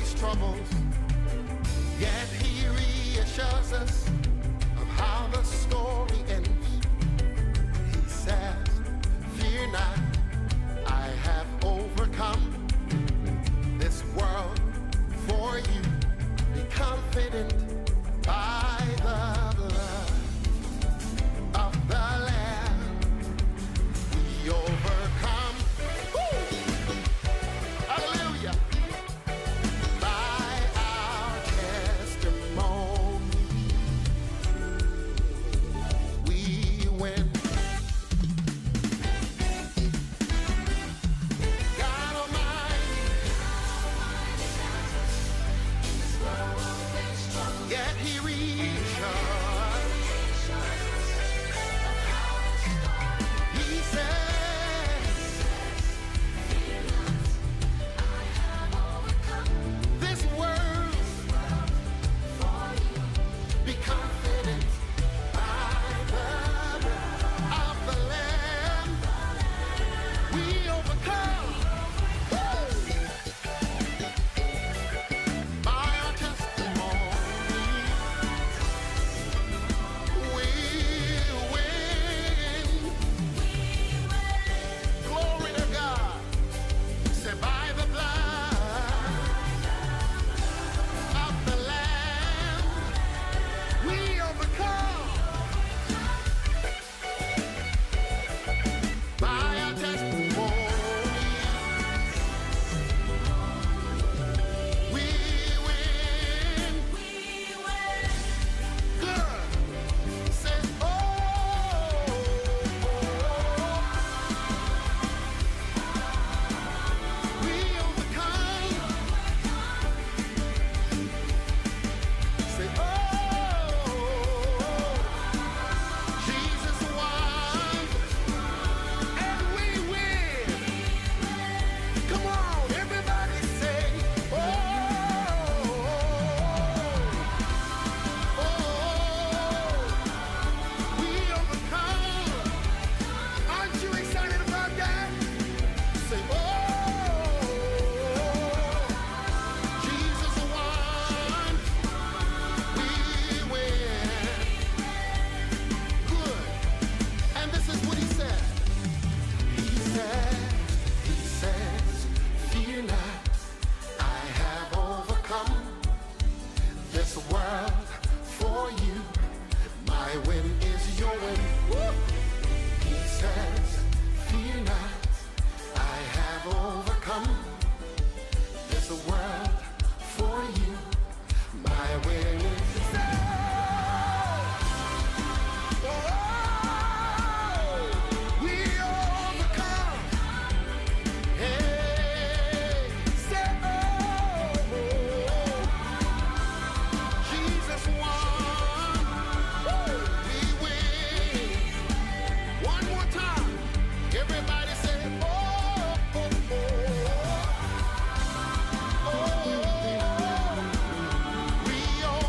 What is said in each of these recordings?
face troubles, yet he reassures us of how the story ends. He says, fear not, I have overcome this world for you. Be confident by the blood of the Lamb. We overcome. Woo! Hallelujah. By our testimony, we win. God Almighty, yet he reassures. He says, this world, be confident by the blood of the Lamb. We overcome. Woo! By our testimony, we win. Glory to God. Say, by the blood of the Lamb, we overcome. By our testimony, we win. Good. Say, oh, we overcome. Say, oh, Jesus won, and we win. Come on, everybody say, oh, we overcome. Aren't you excited about that? Say, oh, Jesus won, we win. Good. And this is what he said. He says, fear not, I have overcome this world for you. My win is your win. Woo! He says, fear not, I have overcome this world for you. My win is we overcome. Hey, say, oh, Jesus won. We win. One more time. Everybody say, oh, oh, oh, oh. We overcome.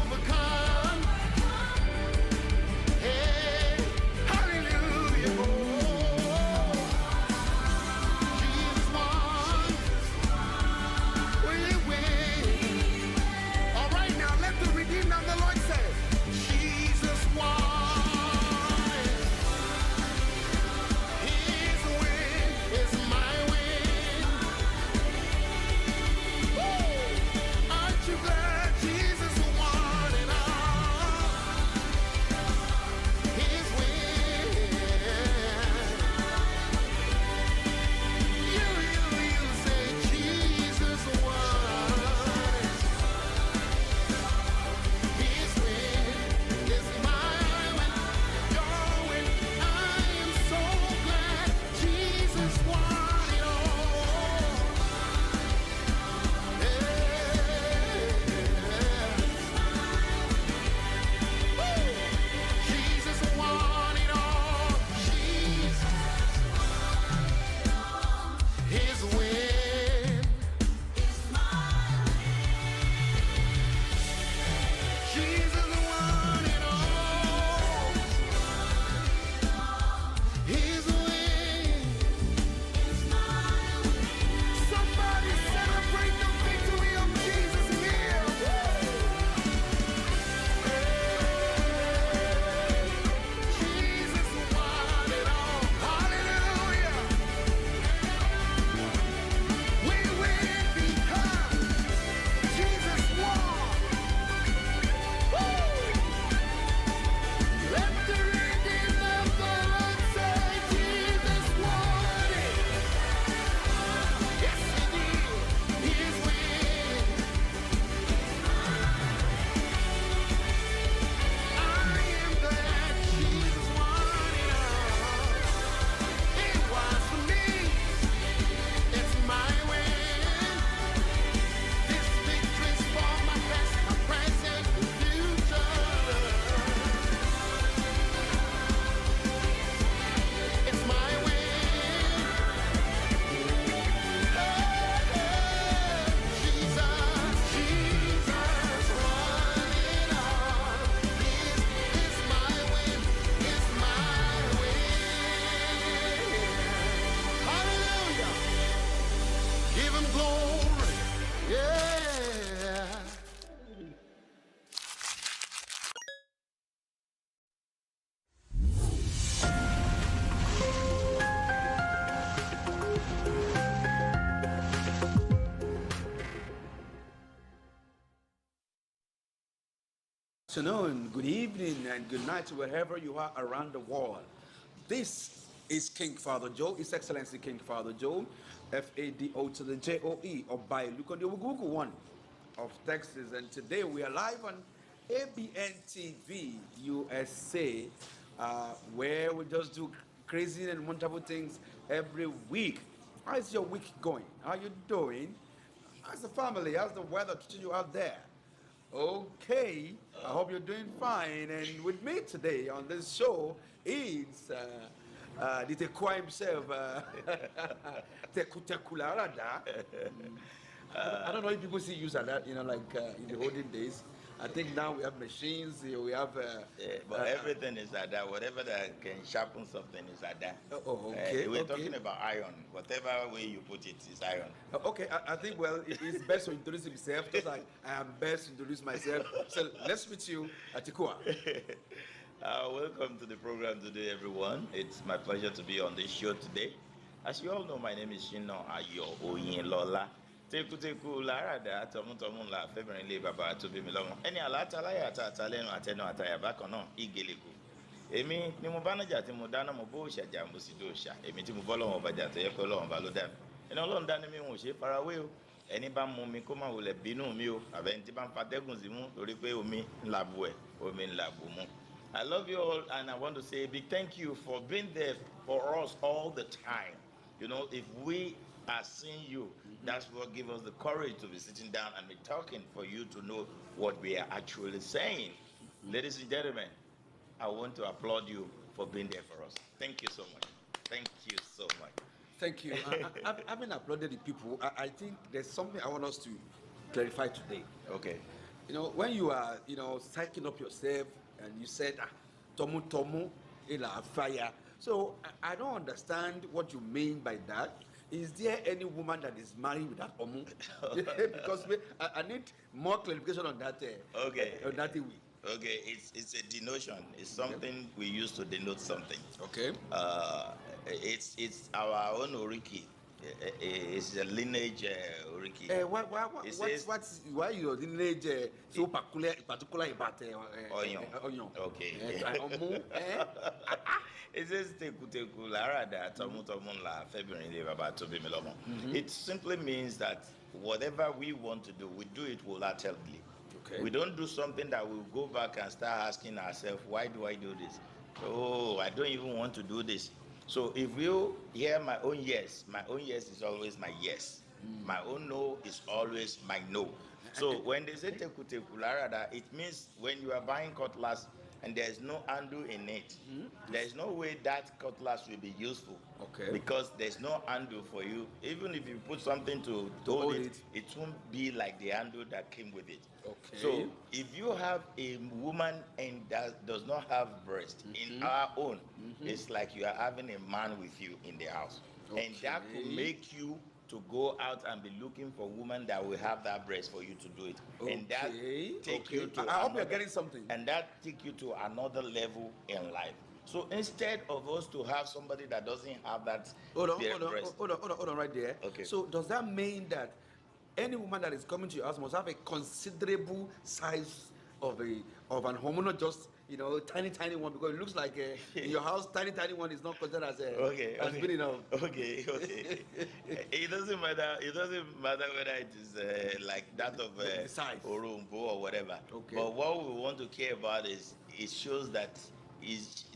Afternoon, good evening, and good night wherever you are around the world. This is King Father Joe, His Excellency King Father Joe, FADO to the JOE, or by look on the Google one of Texas. And today we are live on Abntv USA, where we just do crazy and wonderful things every week. How's your week going? How you doing? How's the family? How's the weather treating you out there? Okay, I hope you're doing fine. And with me today on this show is the Tekwa himself, Tekularada. I don't know if people see use of that, like in the olden days. I think now we have machines, we have. But everything is like that. Whatever that can sharpen something is like that. Okay, We're okay. talking about iron. Whatever way you put it is iron. Okay, I think, well, it's best to introduce himself, just like I am best to introduce myself. So let's meet you at Tikua. Welcome to the program today, everyone. It's my pleasure to be on this show today. As you all know, my name is SHINA Ayo OYINLOLA. Teku larada tomu la febrin le baba to be milong. Any alata la ya ta taleno ateno ataya bakono igeleku. Èmi ni mo bá nájà tí mo dáná mo bó òṣàjà mo sì do òṣà. Èmi tí mo bọ́ lọ́wọ́ ọbàjà tó yẹ pé Ọlọ́run bá ló dá mi. Ẹni Ọlọ́run dá ní mi wọn ò ṣe farawé o. Ẹni bá mú mi kó má wulẹ̀ bínú mi o. Àbẹ̀ni tí bá ń fatẹ́gùn sí mú torí pé omi ńlá bu ẹ̀, omi ńlá bu mú. I love you all, and I want to say a big thank you for being there for us all the time. You know, if we are seeing you, that's what gives us the courage to be sitting down and be talking for you to know what we are actually saying. Ladies and gentlemen, I want to applaud you for being there for us. Thank you so much. Thank you so much. Thank you. Having applauded the people, I think there's something I want us to clarify today. Okay. When you are, psyching up yourself and you said, tomu tomu, ila fire. So I don't understand what you mean by that. Is there any woman that is married without omu? Because I need more clarification on that. Okay. On that thing. Okay, it's a denotion. It's something we use to denote something. Okay. It's our own oriki. It's a lineage oriki. Why your lineage so particular about onion? Okay. It says teku larada tomu la February baba to be milomo. It simply means that whatever we want to do, we do it wholeheartedly. Okay. We don't do something that we'll go back and start asking ourselves, why do I do this? Oh, I don't even want to do this. So if you hear my own yes is always my yes. My own no is always my no. So when they say teku larada, it means when you are buying cutlass and there's no handle in it, there's no way that cutlass will be useful. Okay. Because there's no handle for you. Even if you put something to hold it, it won't be like the handle that came with it. Okay. So if you have a woman and that does not have breast, in our own, it's like you are having a man with you in the house. Okay. And that could make you to go out and be looking for women that will have that breast for you to do it. Okay. And that take you to I hope you're getting something. And that take you to another level in life. So instead of us to have somebody that doesn't have that hold on right there. Okay. So does that mean that any woman that is coming to your house must have a considerable size of an hormonal, just tiny one, because it looks like in your house tiny one is not considered as big enough. Okay. It doesn't matter whether it is like that of size Orumbo or whatever. Okay. But what we want to care about is it shows that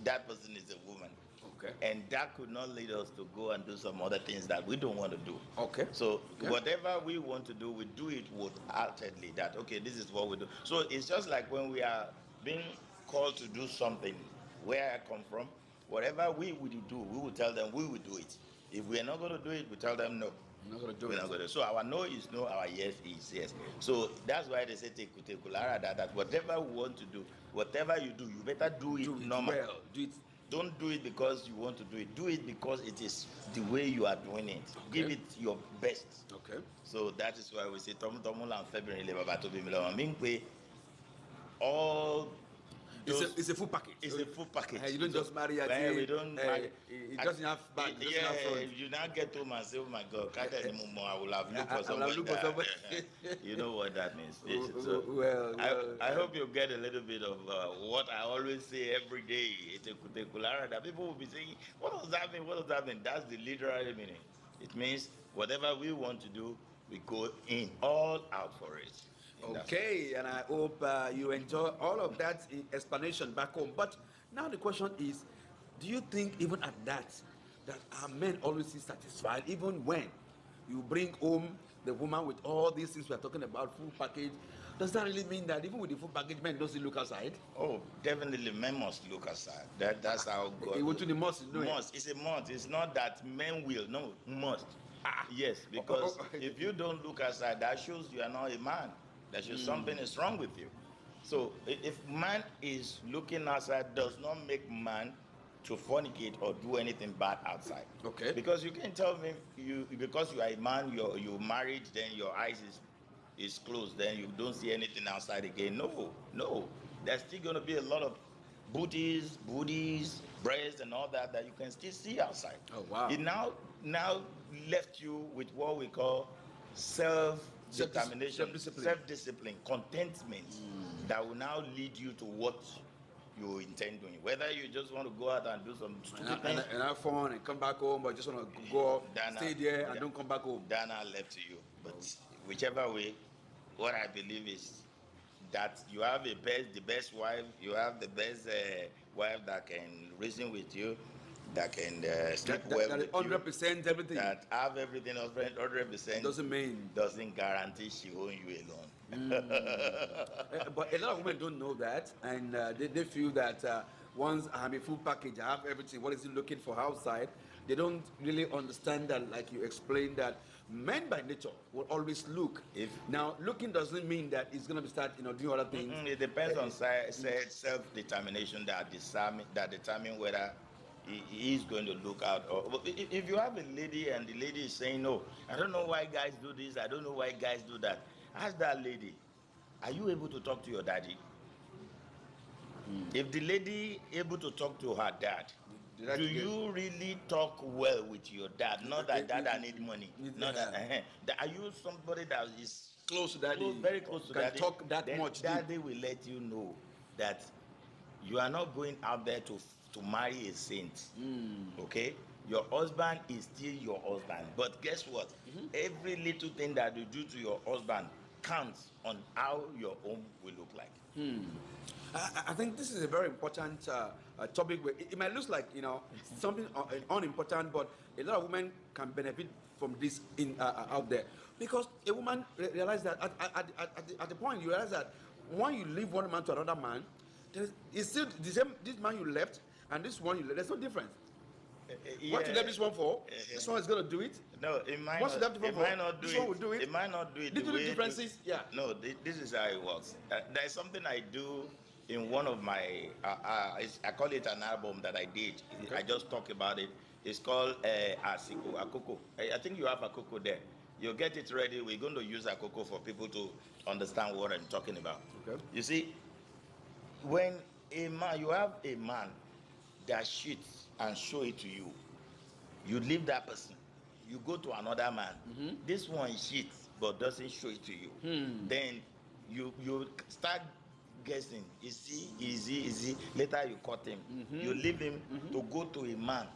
that person is a woman. Okay. And that could not lead us to go and do some other things that we don't want to do. Okay. So whatever we want to do, we do it wholeheartedly. That okay, this is what we do. So it's just like when we are being called to do something, where I come from, whatever we would do, we will tell them we will do it. If we are not going to do it, we tell them no. We're not going to do We're it. not going to. So our no is no, our yes is yes. So that's why they say teku larada, that whatever we want to do, whatever you do, you better do it normal. Well, do it. Don't do it because you want to do it. Do it because it is the way you are doing it. Okay. Give it your best. Okay. So that is why we say tomu la February baba to be milama. Mean all It's a full package. It's a full package. You don't just marry a Well, we don't marry. It doesn't have back. It doesn't have front. If you now get home and say, "Oh my God, can't anymore," I will have looked I for will have someone. looked for somebody. You know what that means. Well, I hope you get a little bit of what I always say every day. That people will be saying, "What does that mean? What does that mean?" That's the literal meaning. It means whatever we want to do, we go in all out for it. Okay, and I hope you enjoy all of that explanation back home. But now the question is, do you think even at that our men always is satisfied, even when you bring home the woman with all these things we are talking about, full package? Does that really mean that even with the full package, men don't still look outside? Oh, definitely, men must look aside. That's how God. It would to the must, Must. It's a must. It's not that men will. No, must. Yes, because if you don't look aside, that shows you are not a man. That shows something is wrong with you. So if man is looking outside, does not make man to fornicate or do anything bad outside. Okay. Because you can tell me because you are a man, you married, then your eyes is closed, then you don't see anything outside again. No. There's still gonna be a lot of booties, breasts, and all that you can still see outside. Oh wow. It now left you with what we call self-determination, self-discipline, contentment that will now lead you to what you intend doing. Whether you just want to go out and do some stupid things and have fun and come back home, or just want to go stay there and don't come back home. Then I left to you. But whichever way, what I believe is that you have the best wife, you have the best wife that can reason with you, that can sleep well with 100% everything. That have everything 100% doesn't guarantee she own you alone. But a lot of women don't know that, and they feel that once I have a full package, I have everything. What is he looking for outside? They don't really understand that, like you explained, that men by nature will always look. Now, looking doesn't mean that it's going to start, doing other things. It depends on self-determination that determine whether he is going to look out. Or if you have a lady and the lady is saying, "No, I don't know why guys do this. I don't know why guys do that." Ask that lady, "Are you able to talk to your daddy?" If the lady able to talk to her dad, do you really talk well with your dad? Not that dad I need money. Not that. Are you somebody that is close to daddy, very close to can daddy? Talk that much. Daddy will let you know that you are not going out there to marry a saint. Okay, your husband is still your husband. But guess what? Every little thing that you do to your husband counts on how your home will look like. I think this is a very important topic. Where it might look like something unimportant, but a lot of women can benefit from this out there, because a woman realizes that at the point you realize that when you leave one man to another man, it's still the same. This man you left and this one you left, there's no difference. What you left this one for, this one is going to do it. No, it might what not. It might not do it. This one will do it. It might not do it. Little differences, yeah. No, this is how it works. There's something I do in one of my, I call it an album that I did. Okay. I just talk about it. It's called Akoko. I think you have Akoko there. You get it ready. We're going to use Akoko for people to understand what I'm talking about. Okay. You see, when you have a man that cheats and show it to you, you leave that person, you go to another man. This one cheats but doesn't show it to you. Then you start guessing, is he? Later you caught him. You leave him to go to a man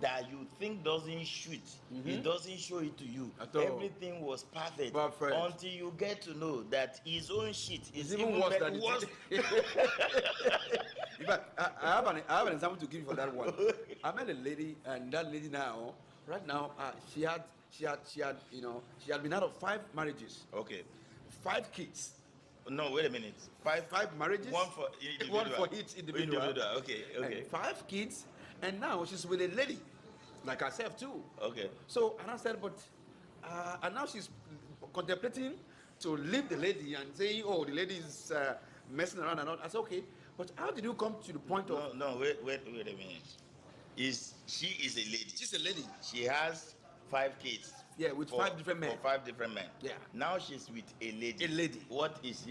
that you think doesn't shoot. He doesn't show it to you. Everything was perfect until you get to know that his own shit is even worse than worse. In fact, I have an example to give you for that one. I met a lady, and that lady now, right now, she had been out of 5 marriages. Okay. 5 kids. No, wait a minute. 5 marriages. One for individual. One for each individual. Okay. And 5 kids, and now she's with a lady, like herself too. Okay. So, and I said, but, and now she's contemplating to leave the lady and say, "Oh, the lady is messing around and all." I said, okay, but how did you come to the point of? No, wait a minute. She is a lady. She's a lady. She has 5 kids. Yeah, with 5 different men. 5 different men. Yeah. Now she's with a lady. A lady. What is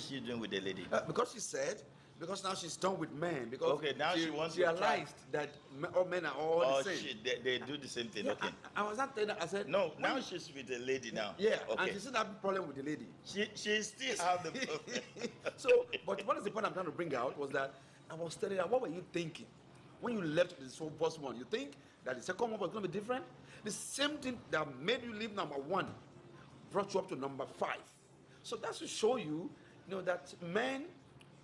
she doing with the lady? Because she said Because now she's done with men. Because Okay, now she wants to realized that all men are all Oh, the same. they do the same thing. Yeah, Okay. I was not telling her. I said No, when now you- she's with a lady now. yeah, Okay. and she still have a problem with the lady. She still have the problem. So, but what is the point I'm trying to bring out was that I was telling her, what were you thinking when you left the first one? You think that the second one was going to be different? The same thing that made you leave number one brought you up to number 5. So that's to show you, that men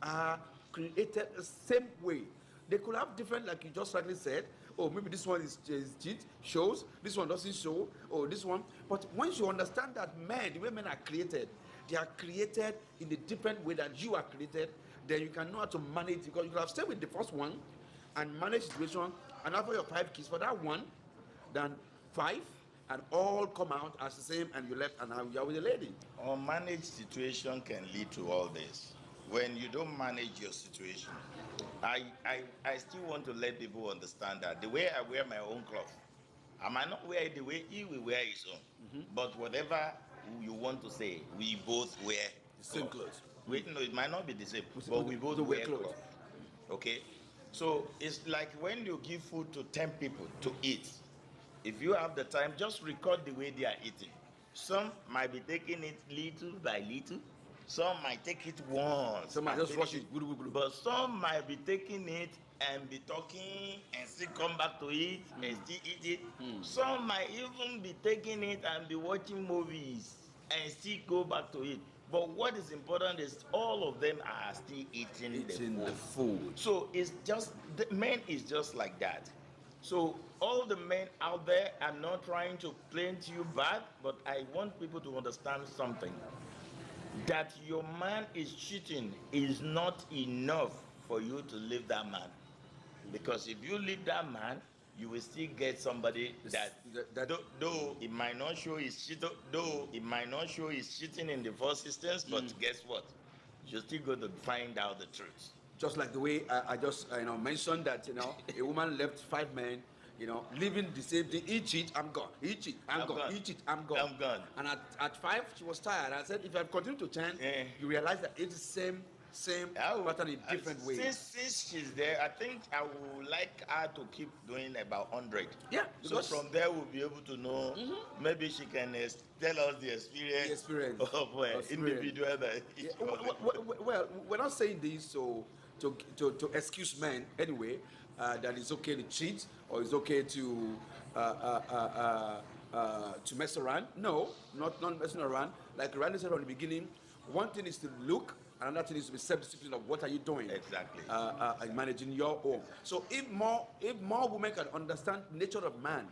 are created the same way. They could have different, like you just rightly said. Oh, maybe this one is cheat, shows. This one doesn't show. Oh, this one. But once you understand that men, the way men are created, they are created in a different way that you are created, then you can know how to manage. Because you could have stayed with the first one and manage situation and offer your 5 kids for that one, than 5, and all come out as the same, and you left, and now you're with a lady. Unmanaged situation can lead to all this. When you don't manage your situation, I still want to let people understand that the way I wear my own clothes, I might not wear it the way he will wear his own. But whatever you want to say, we both wear The same clothes. Wait, no, it might not be the same, but we both wear clothes. Okay? So it's like when you give food to 10 people to eat, if you have the time, just record the way they are eating. Some might be taking it little by little. Some might take it once. Some might and just rush finish it. But some might be taking it and be talking and still come back to it and still eat it. Some might even be taking it and be watching movies and still go back to it. But what is important is all of them are still eating The food. So it's just, the men is just like that. So all the men out there, I'm not trying to paint you bad, but I want people to understand something. That your man is cheating is not enough for you to leave that man. Because if you leave that man, you will still get somebody that though it might not show his cheating in the first instance, but guess what? You're still going to find out the truth. Just like the way I just mentioned that a woman left 5 men, living the same thing. He cheat, I'm gone. He cheat, I'm gone. He cheat, I'm gone. I'm gone. And at 5, she was tired. I said, if I continue to 10, you realize that it's the same pattern in different ways. Since she's there, I think I would like her to keep doing about 100. Yeah, So because from there we'll be able to know. Maybe she can tell us the experience of individual that each well, we're not saying this to excuse men anyway, that it's okay to cheat or it's okay to mess around. No, not messing around. Like Randy said from the beginning, one thing is to look, another thing is to be self-disciplined of what are you doing. Exactly. And managing your own. So if more women can understand the nature of man,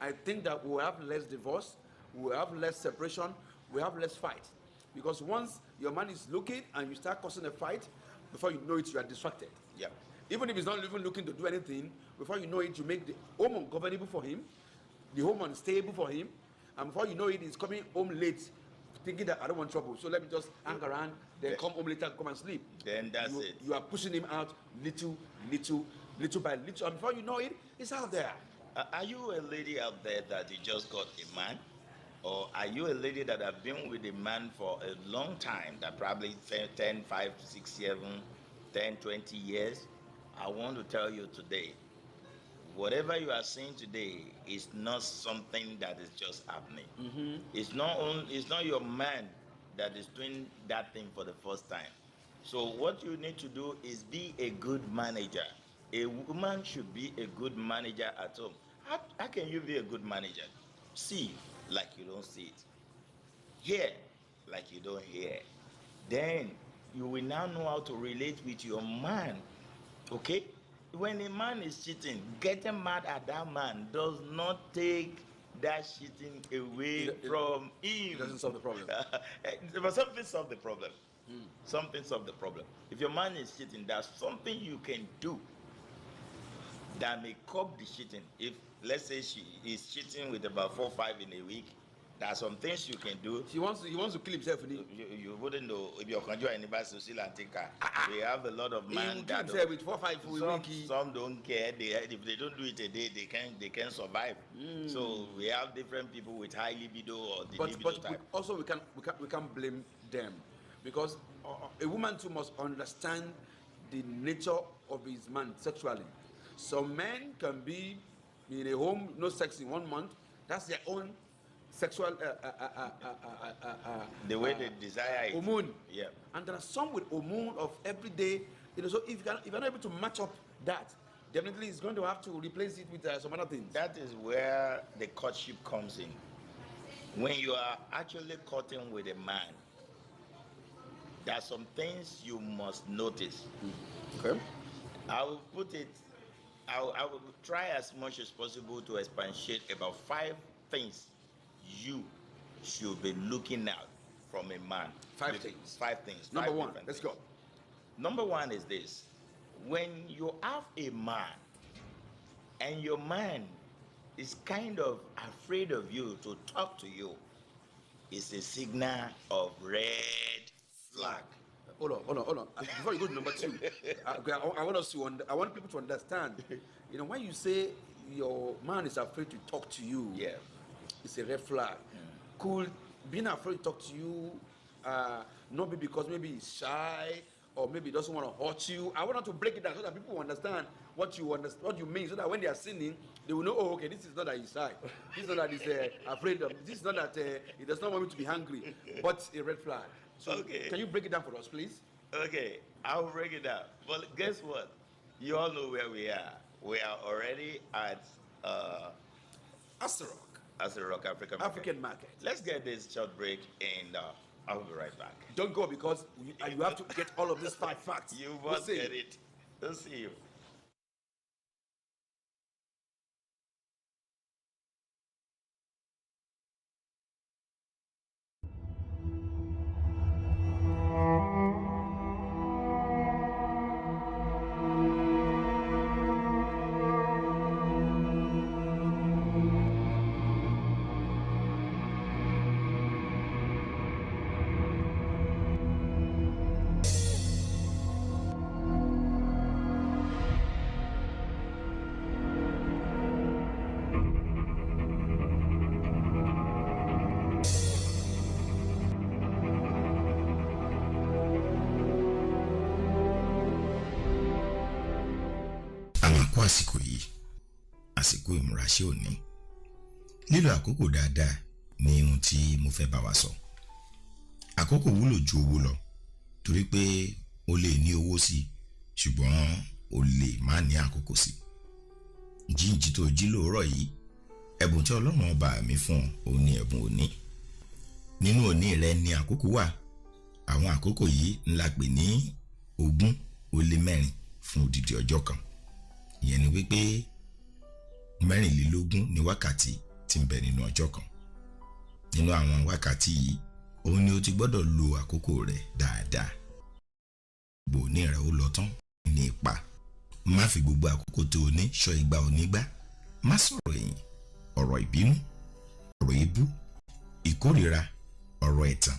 I think that we'll have less divorce, we'll have less separation, we'll have less fight. Because once your man is looking and you start causing a fight, before you know it, you are distracted. Yeah. Even if he's not even looking to do anything, before you know it, you make the home ungovernable for him, the home unstable for him, and before you know it, he's coming home late, thinking that I don't want trouble, so let me just hang around, then come home later, come and sleep. Then that's it. You are pushing him out little by little, and before you know it, it's out there. Are you a lady out there that you just got a man? Or are you a lady that have been with a man for a long time, that probably 10, 5, 6, 7, 10, 20 years? I want to tell you today, whatever you are seeing today is not something that is just happening. It's not your man that is doing that thing for the first time. So what you need to do is be a good manager. A woman should be a good manager at home. How can you be a good manager? See like you don't see it. Hear like you don't hear. Then you will now know how to relate with your man. Okay? When a man is cheating, getting mad at that man does not take that cheating away from him. It doesn't solve the problem. But something solve the problem. Something solve the problem. If your man is cheating, there's something you can do that may curb the cheating. If let's say she is cheating with about 4 or 5 in a week, there are some things you can do. He wants to kill himself. You wouldn't know if you're conjure anybody to still and take her. We have a lot of men that kill himself with 4 or 5 some don't care. If they don't do it a day, they can survive. So we have different people with high libido or the libido type. Also we can't blame them, because a woman too must understand the nature of his man sexually. Some men can be in a home, no sex in 1 month. That's their own sexual The way they desire it. hormone. Yeah. And there are some with hormone of every day. So if you're not able to match up that, definitely it's going to have to replace it with some other things. That is where the courtship comes in. When you are actually courting with a man, there are some things you must notice. Okay. I will put it, I will try as much as possible to expatiate about 5 things you should be looking at from a man. 5 things. 5 things. Number 5 1, different let's things. go. Number 1 is this. When you have a man and your man is kind of afraid of you to talk to you, it's a signal of red flag. Hold on. Before you go to number 2, I want us to I want people to understand. You know, when you say your man is afraid to talk to you, Yeah. it's a red flag. Could being afraid to talk to you not be because maybe he's shy or maybe he doesn't want to hurt you? I want to break it down so that people understand what you mean, so that when they are sinning, they will know, oh, okay, this is not that he's shy. This is not that he's afraid of. This is not that he does not want me to be hungry, but a red flag. So Okay. Can you break it down for us, please? Okay, I'll break it down. But guess what? You all know where we are. We are already at Asarok, Rock African African market. Let's get this short break and I'll be right back. Don't go because you have to get all of these 5 facts. You We'll must see. get it. We'll see you. Àwọn àkó àsìkò yìí, àsìkò ìmúraṣẹ́ òní. Lílo àkókò dáadáa ni ohun tí mo fẹ́ bá wa sọ. Àkókò wúlò ju owó lọ, torí pé o lè ní owó sí, ṣùgbọ́n o lè má ní àkókò sí. Jíǹjì tó jí lóòrọ̀ yìí, ẹ̀bùn tí Ọlọ́run ọba mi fún ọ ní ẹ̀bùn òní. Nínú òní rẹ ni àkókò wà. Àwọn àkókò yìí ńlá pè ní 24 fún odidi ọjọ́ kan. Ìyẹn ni wípé 24 ni wákàtí tí ń bẹ nínú ọjọ́ kan. Nínú àwọn wákàtí yìí, òun ni o ti gbọ́dọ̀ lo àkókò rẹ dáadáa. Gbogbo ní rẹ ó lọ tán ní ipa. Má fi gbogbo àkókò tó o ní ṣọ́ igba onígbá. Má sọ̀rọ̀ ẹ̀yìn, ọ̀rọ̀ ìbínú, ọ̀rọ̀ èébú, ìkórìíra, ọ̀rọ̀ ẹ̀tàn,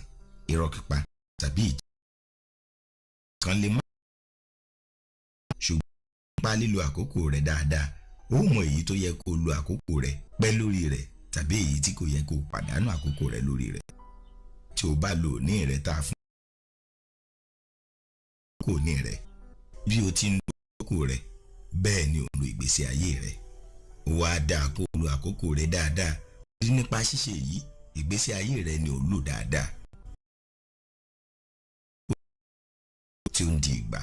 irọ́ pípa tàbí ìjà kan lè má. Ṣùgbọ́n nípa lílo àkókò rẹ dáadáa, ó mọ èyí tó yẹ kó lo àkókò rẹ pẹ́ lórí rẹ̀ tàbí èyí tí kò yẹ kó pàdánù àkókò rẹ lórí rẹ̀. Tí o bá lo ní rẹ tá a fún àkókò ní rẹ, bí o ti ń lo àkókò rẹ, bẹ́ẹ̀ ni o ń lo ìgbésí ayé rẹ. Ó wá dáa kó lo àkókò rẹ dáadáa. Rí nípa ṣíṣe yìí, ìgbésí ayé rẹ ni o lò dáadáa. Tí ó ń di ìgbà,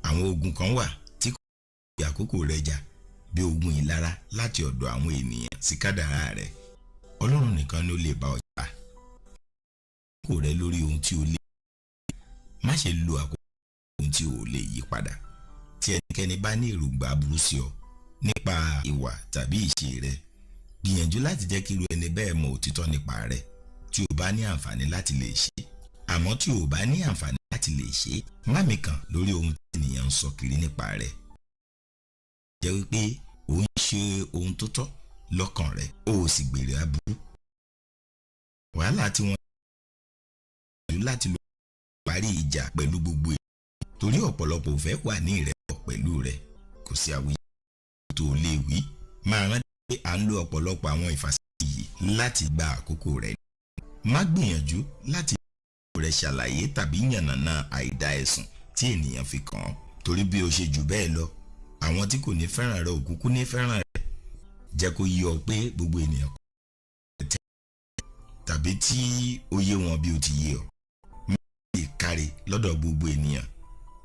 àwọn ogun kan wà tí kò fi àkókò rẹ jà, bí ogun ìlara láti ọ̀dọ̀ àwọn ènìyàn sí kádàrá rẹ. Ọlọ́run nìkan ló lè bá ọ jà. Àkókò rẹ lórí ohun tí o lè. Má ṣe lo àkókò ohun tí o lè yí padà. Tí ẹnikẹ́ni bá ní èròǹgbà aburú sí ọ nípa ìwà tàbí ìṣe rẹ, gbìyànjú láti jẹ́ kí irú ẹni bẹ́ẹ̀ mọ òtítọ́ nípa rẹ tí o bá ní àǹfààní láti lè ṣe. Àmọ́ tí o bá ní àǹfààní láti lè ṣe, má mikàn lórí ohun tí ènìyàn ń sọ kiri nípa rẹ. Jẹ́ wípé o ń ṣe ohun tó tọ́ lọ́kàn rẹ, o sì gbèrè aburú. Wàhálà tí wọ́n ń láti lọ parí ìjà pẹ̀lú gbogbo ènìyàn, torí ọ̀pọ̀lọpọ̀ ò fẹ́ wà ní ìrẹ́pọ̀ pẹ̀lú rẹ. Kò sí àwíjàre tó lè wí. Máa rántí pé à ń lo ọ̀pọ̀lọpọ̀ àwọn ìfàsẹ́yìn yìí láti gba àkókò rẹ. Má gbìyànjú láti rẹ ṣàlàyé tàbí yànnàná àìdá ẹ̀sùn tí ènìyàn fi kàn án, torí bí o ṣe jù bẹ́ẹ̀ lọ àwọn tí kò ní fẹ́ràn rẹ òkúkú ní fẹ́ràn rẹ jẹ́ kó yé ọ pé gbogbo ènìyàn kò tẹ́ tàbí tí ó yé wọn bí ó ti yé ọ má lè kárí lọ́dọ̀ gbogbo ènìyàn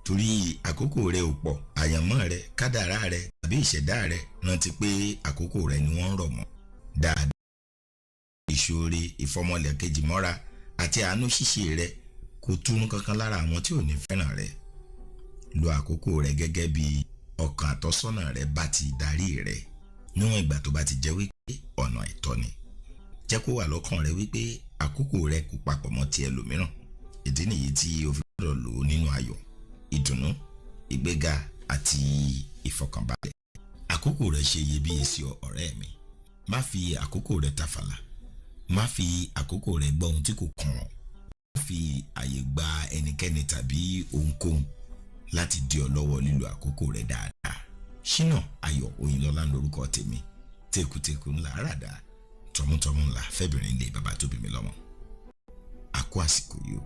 torí àkókò rẹ ò pọ̀ àyànmọ́ rẹ kádàrá rẹ tàbí ìṣẹ̀dá rẹ rántí pé àkókò rẹ ni wọ́n ń rọ̀ mọ́ dáadáa ìṣòro ìfọmọlẹ̀kejì mọ́ra àti àánú ṣíṣe rẹ kò túnú kankan lára àwọn tí ò ní fẹ́ràn rẹ lo àkókò rẹ gẹ́gẹ́ bí ọkàn àtọ́sọ́nà rẹ bá ti darí rẹ níwọ̀n ìgbà tó bá ti jẹ́ wípé ọ̀nà àìtọ́ ni jẹ́ kó wà lọ́kàn rẹ wípé àkókò rẹ kò papọ̀ mọ́ ti ẹlòmíràn ìdí nìyí tí o fi gbọ́dọ̀ lò ó nínú ayọ̀ ìdùnnú ìgbéga àti ìfọkànbalẹ̀ àkókò rẹ ṣe iyebíye sí ọ ọ̀rẹ́ mi má fi àkókò rẹ tàfàlà má fi àkókò rẹ gbọ́ ohun tí kò kàn ọ́ má fi àyè gba ẹnikẹ́ni tàbí ohunkóhun láti dí ọ lọ́wọ́ lílo àkókò rẹ dáadáa ṣínà ayọ̀ òyìnlọ́lá lórúkọ tèmi tẹkùtẹkù ńlá àràdá tọmútọmú ńlá fẹ́bìrin lé bàbá tó bí mi lọ́mọ àkó àsìkò yìí o.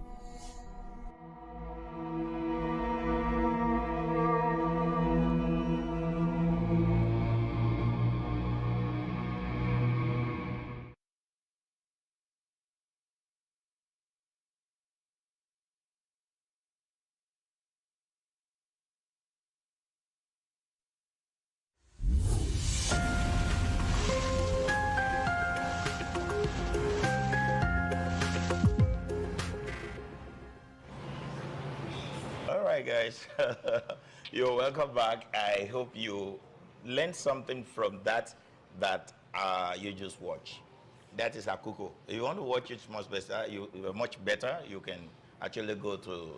Hi guys, you're welcome back. I hope you learned something from that you just watched. That is Akuko. If you want to watch it much better, you can actually go to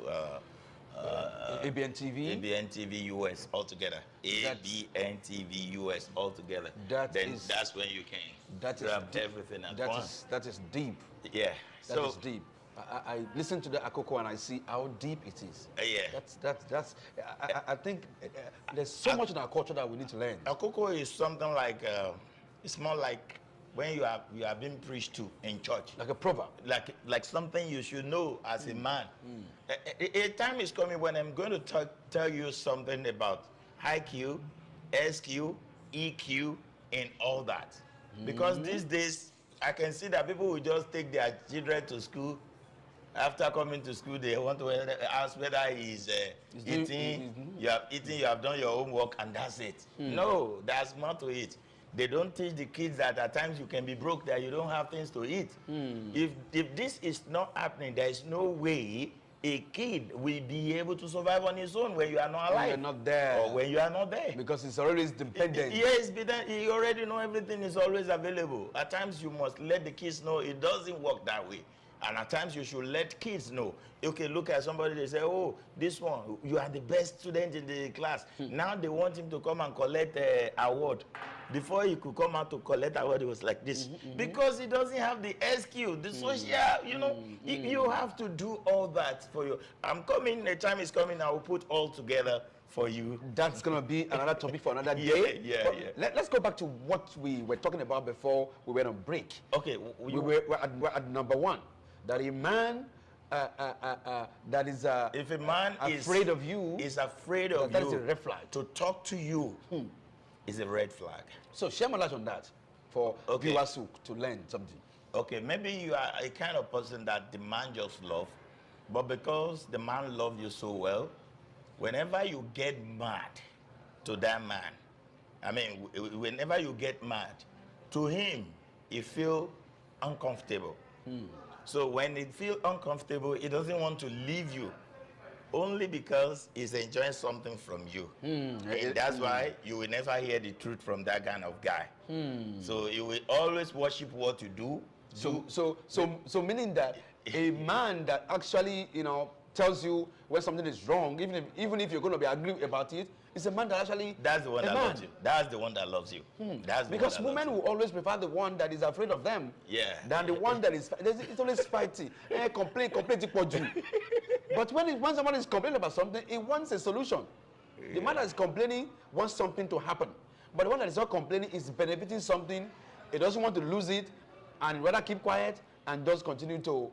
Abntv US altogether. Abntv US altogether. That's when you can grab everything at once. That is deep. Yeah. That is deep. I listen to the Akoko and I see how deep it is. Yeah. I think there's so much in our culture that we need to learn. Akoko is something like it's more like when you are being preached to in church, Like a proverb. like something you should know as a man. A time is coming when I'm going to tell you something about IQ, SQ, EQ, and all that. Because these days I can see that people will just take their children to school. After coming to school, they want to ask whether he's eating. You have eaten, you have done your homework, and that's it. No, there's more to it. They don't teach the kids that at times you can be broke, that you don't have things to eat. If this is not happening, there is no way a kid will be able to survive on his own when you are not alive. When you're not there. Or when you are not there. Because it's always dependent. Yes, you already know everything is always available. At times you must let the kids know it doesn't work that way. And at times you should let kids know. You can look at somebody, they say, oh, this one, you are the best student in the class. Now they want him to come and collect an award. Before he could come out to collect award, it was like this. Because he doesn't have the SQ, the social, you have to do all that for you. I'm coming, the time is coming, I will put all together for you. That's going to be another topic for another day. Let's go back to what we were talking about before we went on break. Okay. We're at number one. That a man that is if a man afraid of you is afraid of that you, is a red flag. To talk to you is a red flag. So share my light on that for viewers to learn something. Okay, maybe you are a kind of person that the man just love, but because the man loves you so well, whenever you get mad to that man, I mean, whenever you get mad to him, he feel uncomfortable. So when it feels uncomfortable, he doesn't want to leave you, only because he's enjoying something from you. And that's why you will never hear the truth from that kind of guy. So you will always worship what you do. So meaning that a man that actually, tells you when something is wrong, even if you're going to be angry about it, it's a man that actually... That's the one that loves you. That's the one that loves you. Because women will always prefer the one that is afraid of them than the one that is... It's always fighting. Complain. But when someone is complaining about something, he wants a solution. The man that is complaining wants something to happen. But the one that is not complaining is benefiting something. He doesn't want to lose it and rather keep quiet and just continue to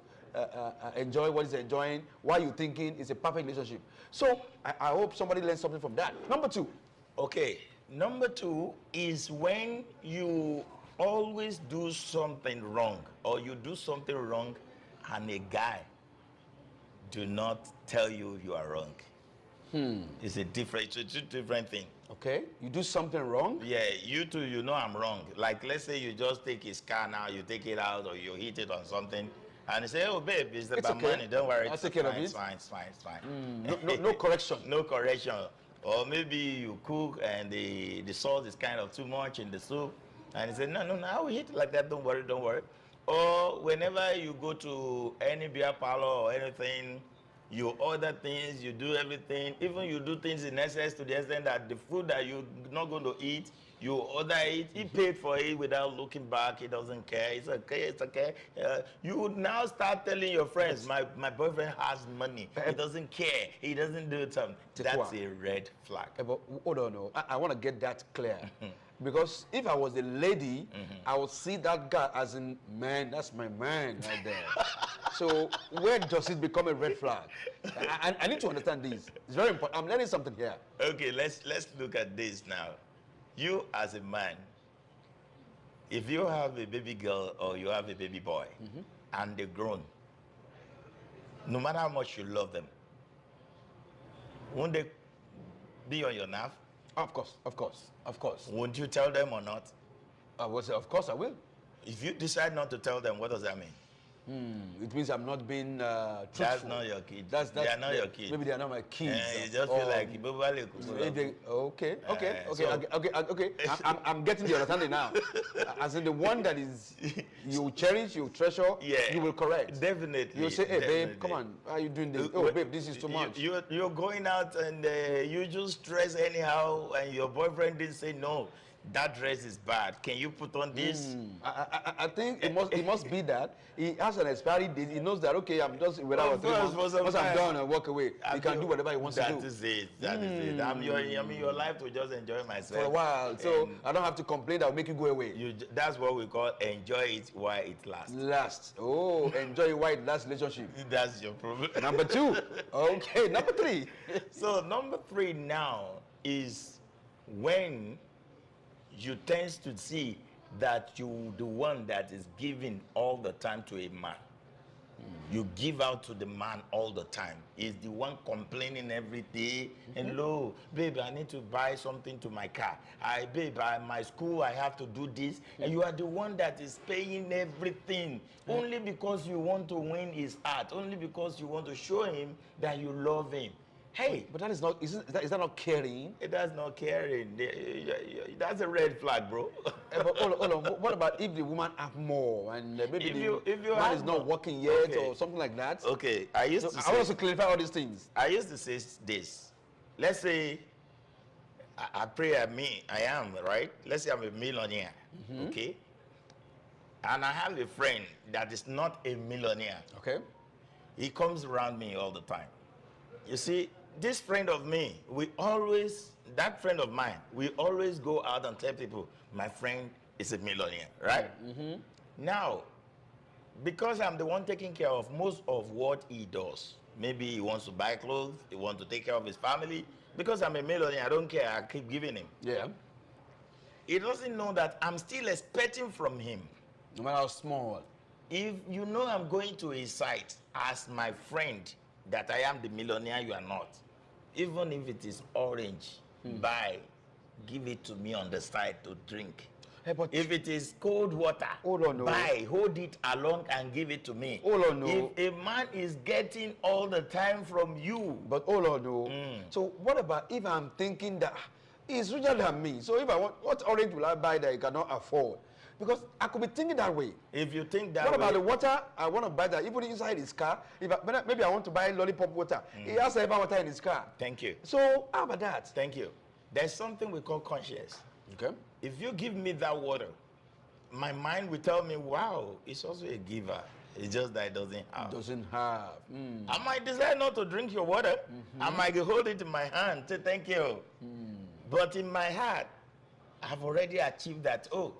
enjoy what he's enjoying, while you're thinking it's a perfect relationship. So I hope somebody learns something from that. Number 2. Okay. Number 2 is when you always do something wrong, or you do something wrong and a guy do not tell you you are wrong. It's a different thing. Okay, you do something wrong. Yeah, you too, you know I'm wrong. Like, let's say you just take his car now, you take it out, or you hit it on something, and you say, oh, babe, it's about okay. money, don't worry. I'll take care of it. It's fine, it's fine, it's fine. No correction. No correction. Or maybe you cook and the salt is kind of too much in the soup, and you say, no, I will hit it like that, don't worry, don't worry. Or whenever you go to any beer parlor or anything, you order things, you do everything, even you do things in excess to the extent that the food that you're not going to eat, you order it, he paid for it without looking back, he doesn't care, it's okay, it's okay. You would now start telling your friends, my boyfriend has money, he doesn't care, he doesn't do something. That's a red flag. But hold on, no. I want to get that clear. Because if I was a lady, I would see that guy as in, man, that's my man right there. So where does it become a red flag? I need to understand this. It's very important. I'm learning something here. Okay, let's look at this now. You as a man, if you have a baby girl or you have a baby boy, and they're grown, no matter how much you love them, won't they be on your nerve? Of course, of course, of course. Won't you tell them or not? I will say, of course I will. If you decide not to tell them, what does that mean? It means I'm not being truthful. That's not your kid. They are not your kids. Maybe they are not my kids. You just feel like okay. so- I'm getting the understanding now. As in the one that is you cherish, you treasure, you will correct. Definitely. You say, hey definitely. babe, come on, why are you doing this? Oh babe, this is too much. You're going out and you just dress anyhow, and your boyfriend didn't say no. That dress is bad. Can you put on this? I think it must be that he has an expiry date. He knows that once I'm done, I walk away. He can do whatever he wants to do. That is it. That is it. I'm your life to just enjoy myself For a while, so I don't have to complain that will make you go away. That's what we call enjoy it while it lasts. Oh, enjoy it while it lasts relationship. That's your problem. Number 2. Okay, number 3. So number 3 now is when you tend to see that you the one that is giving all the time to a man. You give out to the man all the time. He's the one complaining every day. Hello, babe, I need to buy something to my car. Babe, my school, I have to do this. And you are the one that is paying everything. Only because you want to win his heart. Only because you want to show him that you love him. Hey, but that is not, is that not caring? That's not caring. That's a red flag, bro. But hold on. What about if the woman have more and maybe if you man is not working yet or something like that? Okay, I want to clarify all these things. I used to say this. Let's say I pray I am, right? Let's say I'm a millionaire, okay? And I have a friend that is not a millionaire. Okay. He comes around me all the time. You see, this friend of me, that friend of mine, we always go out and tell people, my friend is a millionaire, right? Now, because I'm the one taking care of most of what he does, maybe he wants to buy clothes, he wants to take care of his family, because I'm a millionaire, I don't care, I keep giving him. Yeah. He doesn't know that I'm still expecting from him. No matter how small. If you know I'm going to his site as my friend, that I am the millionaire, you are not. Even if it is orange, buy, give it to me on the side to drink. Hey, but if it is cold water, buy, hold it along and give it to me. If a man is getting all the time from you. But so what about if I'm thinking that he's richer than me? So if I want, what orange will I buy that he cannot afford? Because I could be thinking that way. If you think that way. What about the water? I want to buy that even inside his car. Maybe I want to buy lollipop water. He has to have water in his car. Thank you. So how about that? Thank you. There's something we call conscience. Okay. If you give me that water, my mind will tell me, wow, it's also a giver. It's just that it doesn't have. I might decide not to drink your water. I might hold it in my hand, say thank you. But in my heart, I've already achieved that. Oh,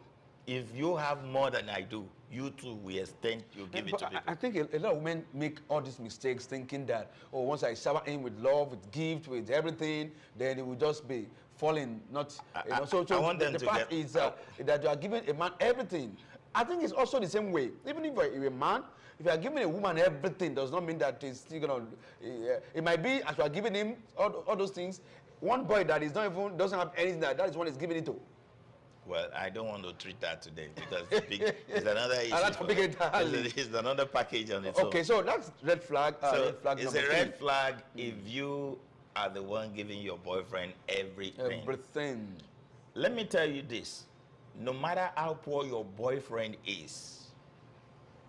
if you have more than I do, you too will extend, you give it But to people. I think a lot of women make all these mistakes thinking that, oh, once I shower him with love, with gift, with everything, then it will just be falling. Not, you know. So I want them the to fact get- is that you are giving a man everything. I think it's also the same way. Even if you're a man, if you are giving a woman everything, does not mean that it's still gonna. It might be as you are giving him all those things. One boy that is not even doesn't have anything, that is one is giving it to. Well, I don't want to treat that today because it's another issue. That's big entirely. It's another package on its Okay, own. so that's red flag. So Red flag it's number a red three. flag if you are the one giving your boyfriend everything. Everything. Let me tell you this. No matter how poor your boyfriend is,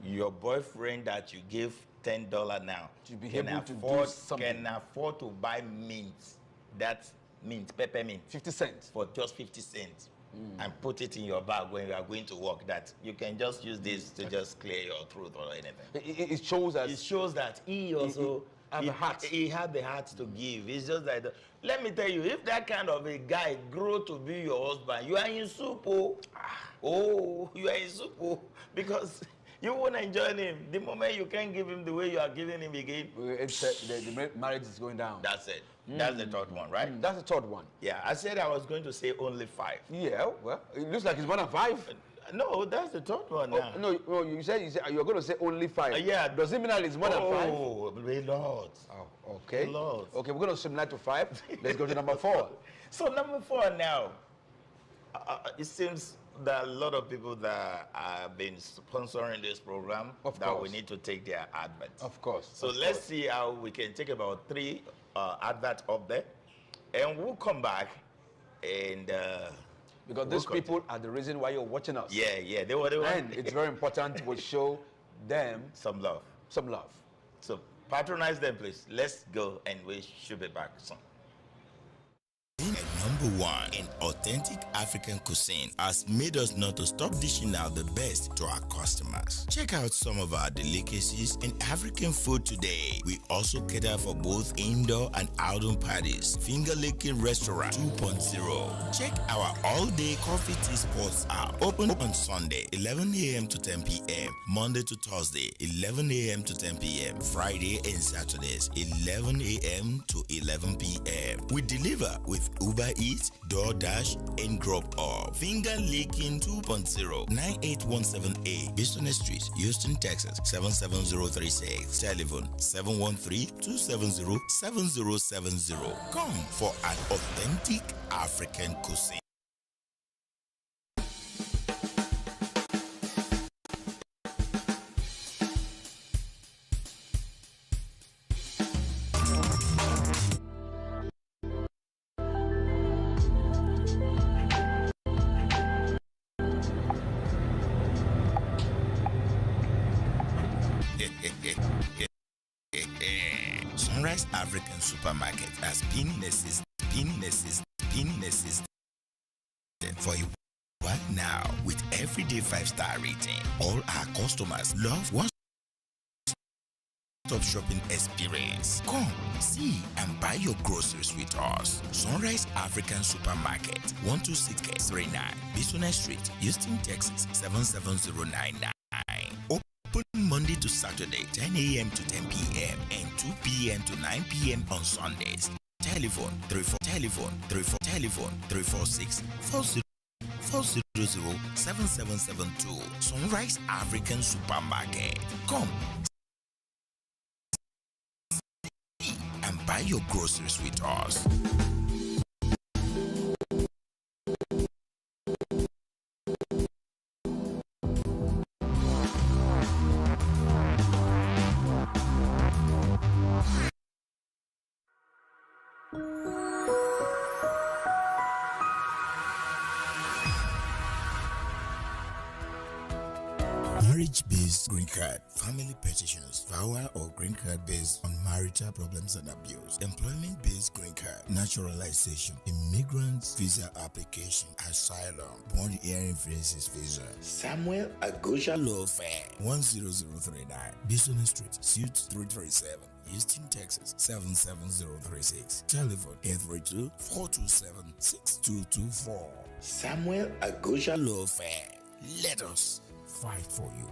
your boyfriend that you give $10 now To be can able to do afford, something. can afford to buy mint. That's mint, peppermint. 50 cents. For just 50 cents. And put it in your bag when you are going to work, that you can just use this to just clear your throat or anything. It shows that. It shows that he also have a heart. He had the heart to give. It's just like, let me tell you, if that kind of a guy grow to be your husband, you are in soup. Oh, you are in soup. Because you won't enjoy him. The moment you can't give him the way you are giving him again, The marriage is going down. that's it. That's the third one, right? That's the third one. Yeah, I said I was going to say only 5. Yeah, well, it looks like it's more than 5. No, that's the third one now. No, you said you're going to say only 5. Yeah. Does it mean that it's more than 5? Oh, a lot. Oh, okay. A lot. Okay, we're going to similar to 5. Let's go to number 4. So number 4 now, it seems that a lot of people that have been sponsoring this program, Of that we course. need to take their adverts. Of course. So of let's course. see how we can take about 3 adverts up there, and we'll come back and Because these people are the reason why you're watching us. yeah, they were the one. And it's very important we show them some love. some love. So patronize them, please. Let's go, and we should be back soon. And number 1 in authentic African cuisine has made us not to stop dishing out the best to our customers. Check out some of our delicacies in African food today. We also cater for both indoor and outdoor parties. Finger Licking Restaurant 2.0. Check our all-day coffee tea spots out. Open on Sunday 11 a.m. to 10 p.m. Monday to Thursday 11 a.m. to 10 p.m. Friday and Saturdays 11 a.m. to 11 p.m. We deliver with Uber Eats, DoorDash, and Drop Off. Finger Licking 2.0, 98178 Houston Street, Houston, Texas 77036. Telephone 713-270-7070. Come for an authentic African cuisine. Sunrise African Supermarket has been in existence for a while now with everyday 5-star rating. All our customers love one-stop shopping experience. Come, see and buy your groceries with us. Sunrise African Supermarket, 12639 Bison Street, Houston, Texas 77099. Open Monday to Saturday, 10 a.m. to 10 p.m. and 2 p.m. to 9 p.m. on Sundays. Telephone 346 400-7772. Sunrise African Supermarket. Come and buy your groceries with us. Marriage-based green card, family petitions, VAWA or green card based on marital problems and abuse, employment-based green card, naturalization, immigrants visa application, asylum, bond hearing visas visa. Samuel Agosha Law Firm, 10039 Bison Street, Suite 337. Houston, Texas 77036. Telephone 832-427-6224. Samuel Agosha Law Firm. Let us fight for you.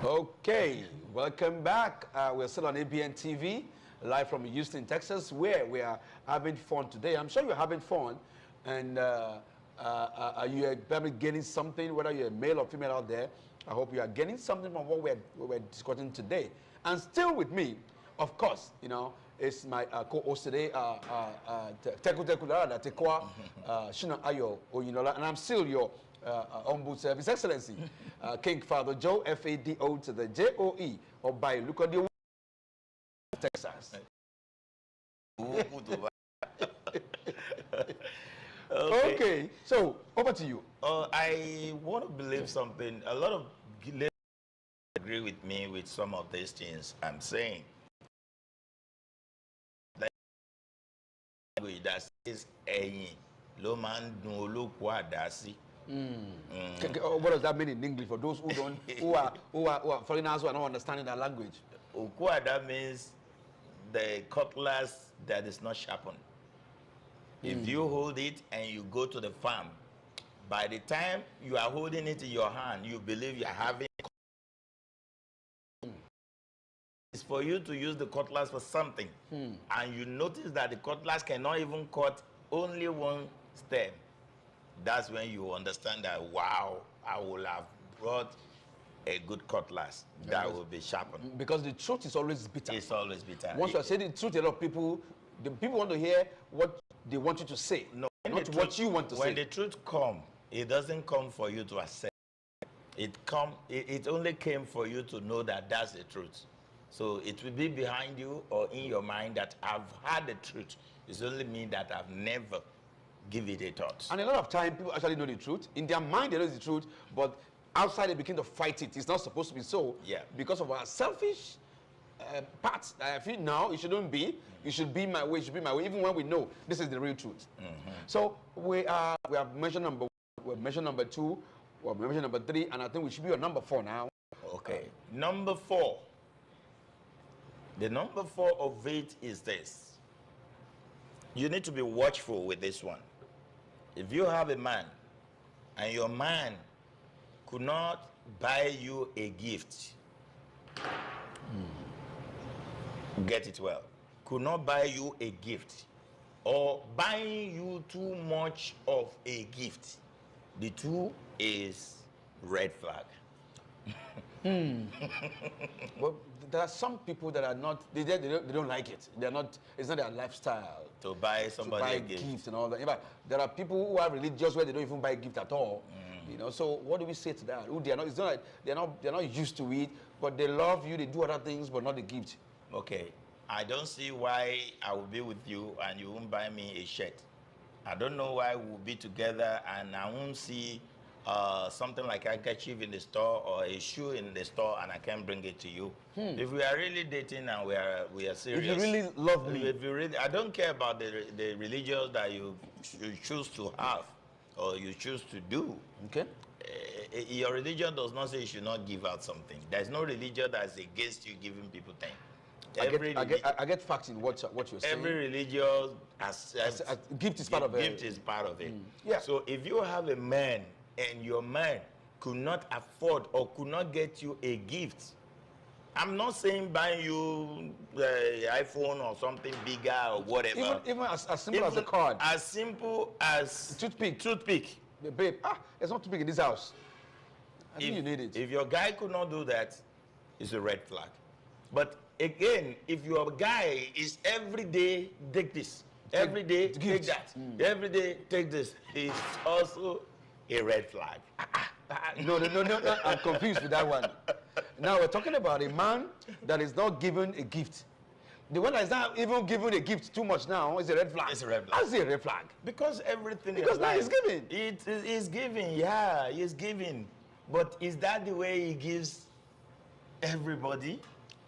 Okay, welcome back. We're still on Abntv, live from Houston, Texas, where we are having fun today. I'm sure you're having fun, and are you probably getting something, whether you're a male or female out there? I hope you are getting something from what we're discussing today. And still with me, of course, you know, is my co-host today, SHINA OYINLOLA, and I'm still your Ombudsman Service Excellency, King Father Joe, FADO to the JOE, or by look on the Texas. Okay, so over to you. I want to believe something. A lot of ladies agree with me with some of these things I'm saying. Like language that says "ẹ̀yìn ló máa ń dùn olókùú àdá sí." What does that mean in English for those who don't, who are foreigners who are not understanding that language? Okuada means the cutlass that is not sharpened. If you hold it and you go to the farm, by the time you are holding it in your hand, you believe you are having. It's for you to use the cutlass for something, and you notice that the cutlass cannot even cut only one stem. That's when you understand that, wow, I will have brought a good cutlass that will be sharpened. Because the truth is always bitter. It's always bitter. Once you are saying the truth, a lot of people, the people want to hear what they want you to say, No, not what you want to say. When the truth comes, it doesn't come for you to accept. It only came for you to know that that's the truth. So it will be behind you or in your mind that I've had the truth. It's only me that I've never give it a thought. And a lot of time, people actually know the truth. In their mind, they know the truth, but outside, they begin to fight it. It's not supposed to be so. Yeah. Because of our selfish parts. I feel now it shouldn't be. It should be my way. It should be my way. Even when we know this is the real truth. So we have mentioned number 1. We've mentioned number 2. We've mentioned number 3, and I think we should be on number 4 now. Okay. Number 4. The number 4 of it is this. You need to be watchful with this one. If you have a man and your man could not buy you a gift, get it well, could not buy you a gift or buying you too much of a gift, the 2 is red flag. Well, there are some people that are not, they don't like it. They're not, it's not their lifestyle. To buy somebody to buy a gift. gifts and all that. In fact, there are people who are religious where they don't even buy gift at all. You know, so what do we say to that? Who they are not, it's not like they're not used to it, but they love you, they do other things, but not the gift. Okay, I don't see why I will be with you and you won't buy me a shirt. I don't know why we'll be together and I won't see something like a handkerchief in the store or a shoe in the store and I can't bring it to you. If we are really dating and we are serious. If you really love me. If you really, I don't care about the religion that you choose to have or you choose to do. Okay. Your religion does not say you should not give out something. There's no religion that is against you giving people things. I get facts in what you're saying. Every religion has gift is part of it. Gift is part of it. Yeah. So if you have a man and your man could not afford or could not get you a gift, I'm not saying buying you the iPhone or something bigger or whatever. Even as simple as a card. As simple as Toothpick. Toothpick. Babe, it's not toothpick in this house. I think you need it. If your guy could not do that, it's a red flag. But again, if your guy is every day take this, every day take that, every day take this, it's also a red flag. No, I'm confused with that one. Now we're talking about a man that is not given a gift. The one that is not even given a gift too much now is a red flag. It's a red flag. How's it a red flag? Because everything Because in now life, he's giving. It is giving, yeah, he's giving. But is that the way he gives everybody?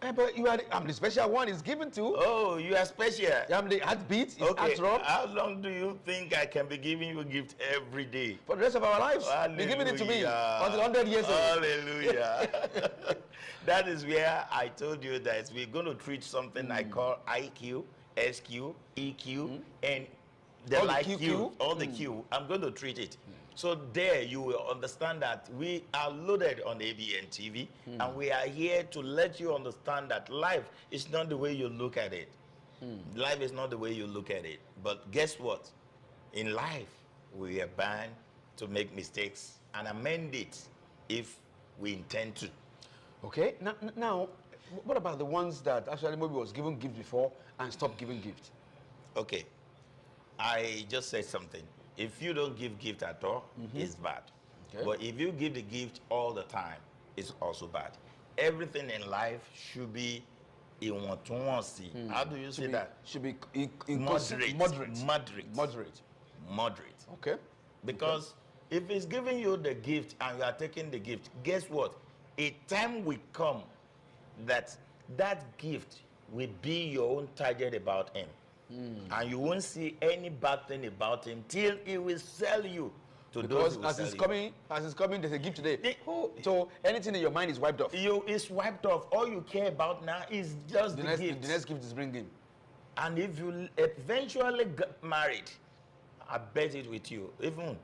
But you are I'm the special one is given to. Oh, you are special. I'm the heartbeat, it's Okay, heartthrob. how long do you think I can be giving you a gift every day? For the rest of our lives. Be giving it to me until 100 years old. Hallelujah. That is where I told you that we're going to treat something I call IQ, SQ, EQ, and the All the like QQ? Q, all the Q. I'm going to treat it. So there you will understand that we are loaded on Abntv, and we are here to let you understand that life is not the way you look at it. Life is not the way you look at it. But guess what? In life, we are bound to make mistakes and amend it if we intend to. Okay. Now, what about the ones that actually maybe was given gift before and stopped giving gift? Okay. I just said something. If you don't give gift at all, it's bad. Okay. But if you give the gift all the time, it's also bad. Everything in life should be ìwọ̀ntúnwọ̀nsì. How do you say that? Should be Moderate. Moderate. Moderate. Okay. Because if it's giving you the gift and you are taking the gift, guess what? A time will come that gift will be your own target about him. And you won't see any bad thing about him till he will sell you to those Because who will as sell it's you. coming, there's a gift today. The- So anything in your mind is wiped off. It's wiped off. All you care about now is just the gift. The next gift is bringing. And if you eventually get married, I bet it with you. Even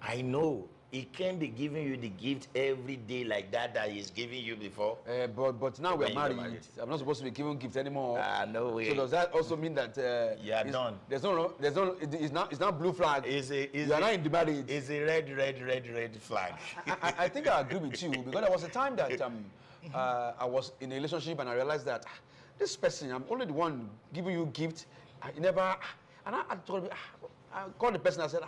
I know he can't be giving you the gift every day like that he's giving you before. But now we When are you get married. married. I'm not supposed to be giving gifts anymore. No way. So does that also mean that You are done. It's not blue flag. You are not in the marriage. It's a red flag. I think I agree with you because there was a time that I was in a relationship and I realized that this person, I'm only the one giving you gift. I never, and I told me, I called the person. I said,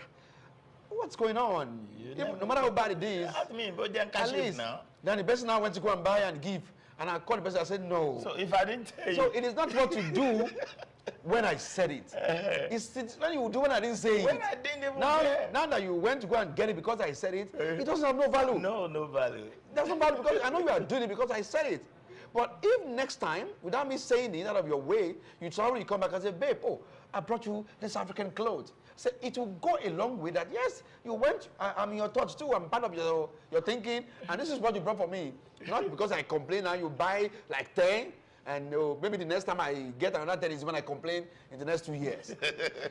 what's going on? No matter how bad it is, I mean, but then at cash it least. now. Then the person now went to go and buy and give, and I called the person. I said no. So if I didn't tell So you, it is not what you do when I said it. It's when you do when I didn't say when it. I didn't even Now care. that you went to go and get it because I said it, it doesn't have no value. No value. That's not value because I know you are doing it because I said it. But if next time, without me saying it out of your way, you travel, you come back and say, babe, oh, I brought you this African clothes. So it will go a long way that, yes, you went, I'm in your thoughts too, I'm part of your thinking, and this is what you brought for me. Not because I complain now, you buy like 10, and maybe the next time I get another 10 is when I complain in the next 2 years.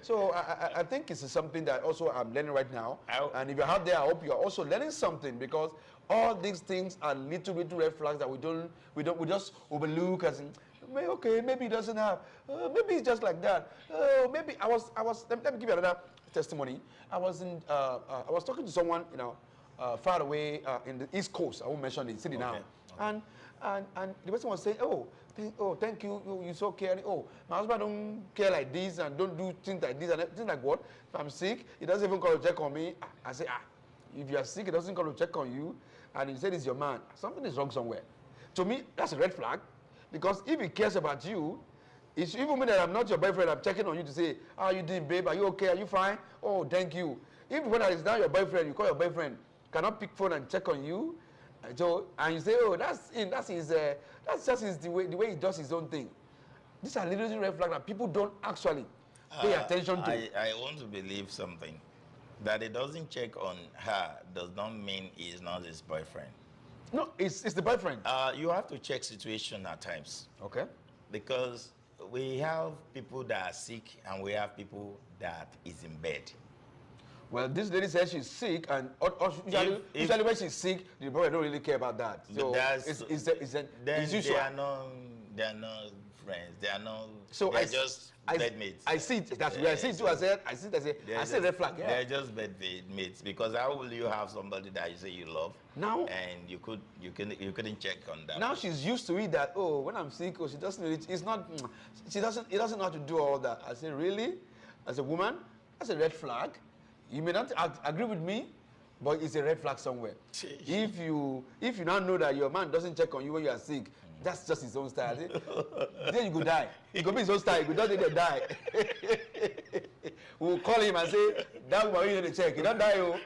So I think it's something that also I'm learning right now. And if you're out there, I hope you're also learning something because all these things are little red flags that we just overlook as in, okay, maybe it doesn't have, maybe it's just like that. Maybe I was. Let me give you another testimony. I was talking to someone, far away in the East Coast. I won't mention the city now. And the person was saying, thank you, you're so caring. Oh, my husband don't care like this and don't do things like this and things like what? If I'm sick, he doesn't even come to check on me. I say, if you are sick, he doesn't come to check on you, and he said it's your man. Something is wrong somewhere. To me, that's a red flag, because if he cares about you, it's even me that I'm not your boyfriend, I'm checking on you to say, how you doing, babe? Are you okay? Are you fine? Oh, thank you. Even when it's not your boyfriend, you call your boyfriend, cannot pick phone and check on you. So, and you say, oh, that's just the way he does his own thing. These are little red flags that people don't actually pay attention to. I want to believe something. That he doesn't check on her does not mean he's not his boyfriend. No, it's the boyfriend. You have to check situation at times. Okay. Because we have people that are sick and we have people that is in bed. Well, this lady says she's sick, and usually when she's sick, the boy don't really care about that. So Then it's usual. they are not friends. They are not. So they're just bedmates. I see it. That's where I see it too. I said red flag. Yeah. They're just bedmates. Because how will you have somebody that you say you love now and you couldn't check on that? Now she's used to it that when I'm sick, she doesn't really. It doesn't know how to do all that. I say really, as a woman, that's a red flag. You may not agree with me, but it's a red flag somewhere. If you now know that your man doesn't check on you when you are sick, that's just his own style. Then you could die. It could be his own style. You could just die. We'll call him and say, That one you need to check. You don't die, oh.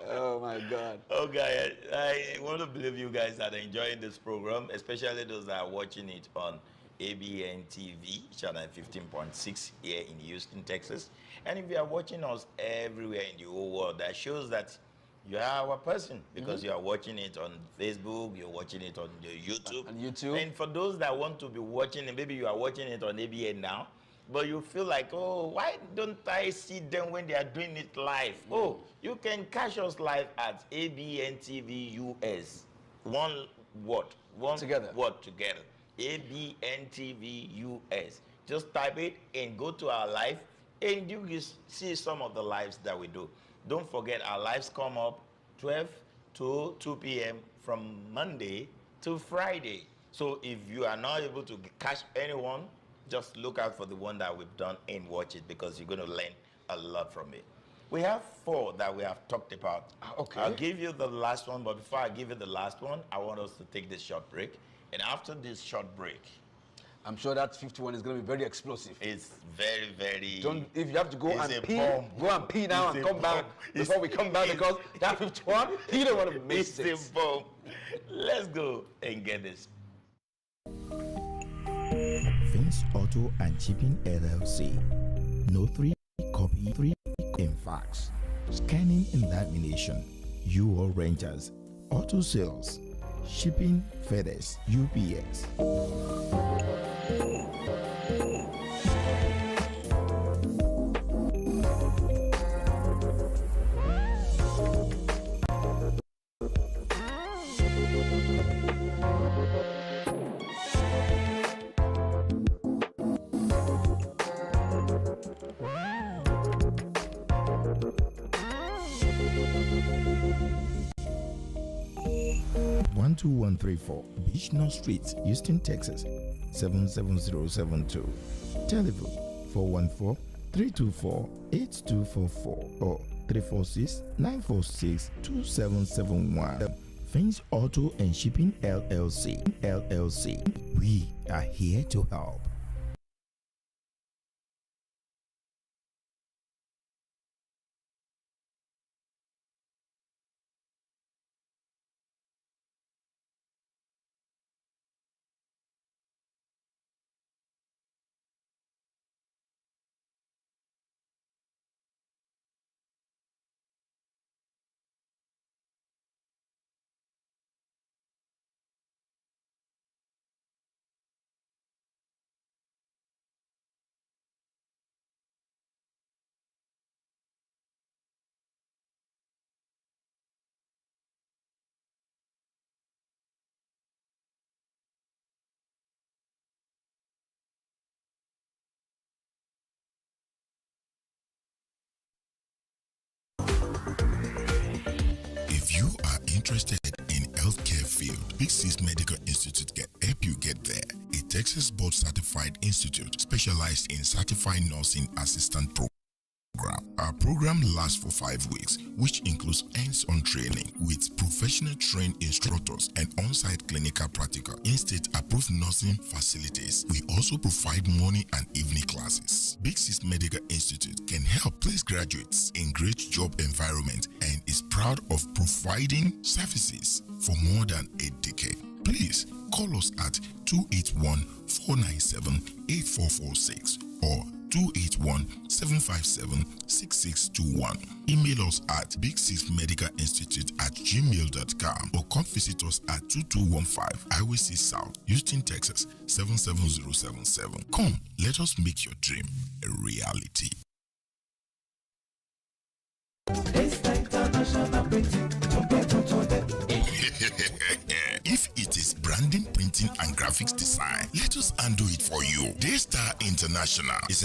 Oh my God. Okay, I want to believe you guys are enjoying this program, especially those that are watching it on Abntv channel 15.6 here in Houston, Texas. And if you are watching us everywhere in the whole world, that shows that you are our person, because you are watching it on Facebook, you're watching it on the YouTube. On YouTube. And for those that want to be watching it, maybe you are watching it on ABN now, but you feel like, oh, why don't I see them when they are doing it live? Oh, you can catch us live at Abntv US. One word together. Abntv US. Just type it and go to our live, and you can see some of the lives that we do. Don't forget, our lives come up 12 to 2 p.m. from Monday to Friday. So if you are not able to catch anyone, just look out for the one that we've done and watch it, because you're going to learn a lot from it. We have 4 that we have talked about. Okay. I'll give you the last one, but before I give you the last one, I want us to take this short break. And after this short break, I'm sure that 51 is going to be very explosive. it's very, very... If you have to go It's and a pee, bomb. go and pee now It's and a come back bomb. before we come back, because that 51, you don't want to miss It's it. a bomb. Let's go and get this. Vince Auto and Shipping LLC. No 3 copy 3 in fax. Scanning and lamination. UO renters. Auto sales. Shipping FedEx UPS. One 2134 Beach North Street, Houston, Texas 77072. Telephone 414-324-8244 or 346-946-2771. Vince Auto and Shipping LLC. We are here to help. If you are interested in healthcare field, Big Sis Medical Institute can help you get there. A Texas board certified institute specialized in certified nursing assistant program. Our program lasts for 5 weeks, which includes hands-on training with professional trained instructors and on-site clinical practical in-state approved nursing facilities. We also provide morning and evening classes. Big Sis Medical Institute can help place graduates in great job environment and is proud of providing services for more than a decade. Please call us at 281-497-8446 or 281-757-6621. Email us at bigsixmedicalinstitute@gmail.com or come visit us at 2215 Highway 6 South, Houston, Texas 77077. Come, let us make your dream a reality. If it is branding, printing, and graphics design, let us undo it for you. Daystar International is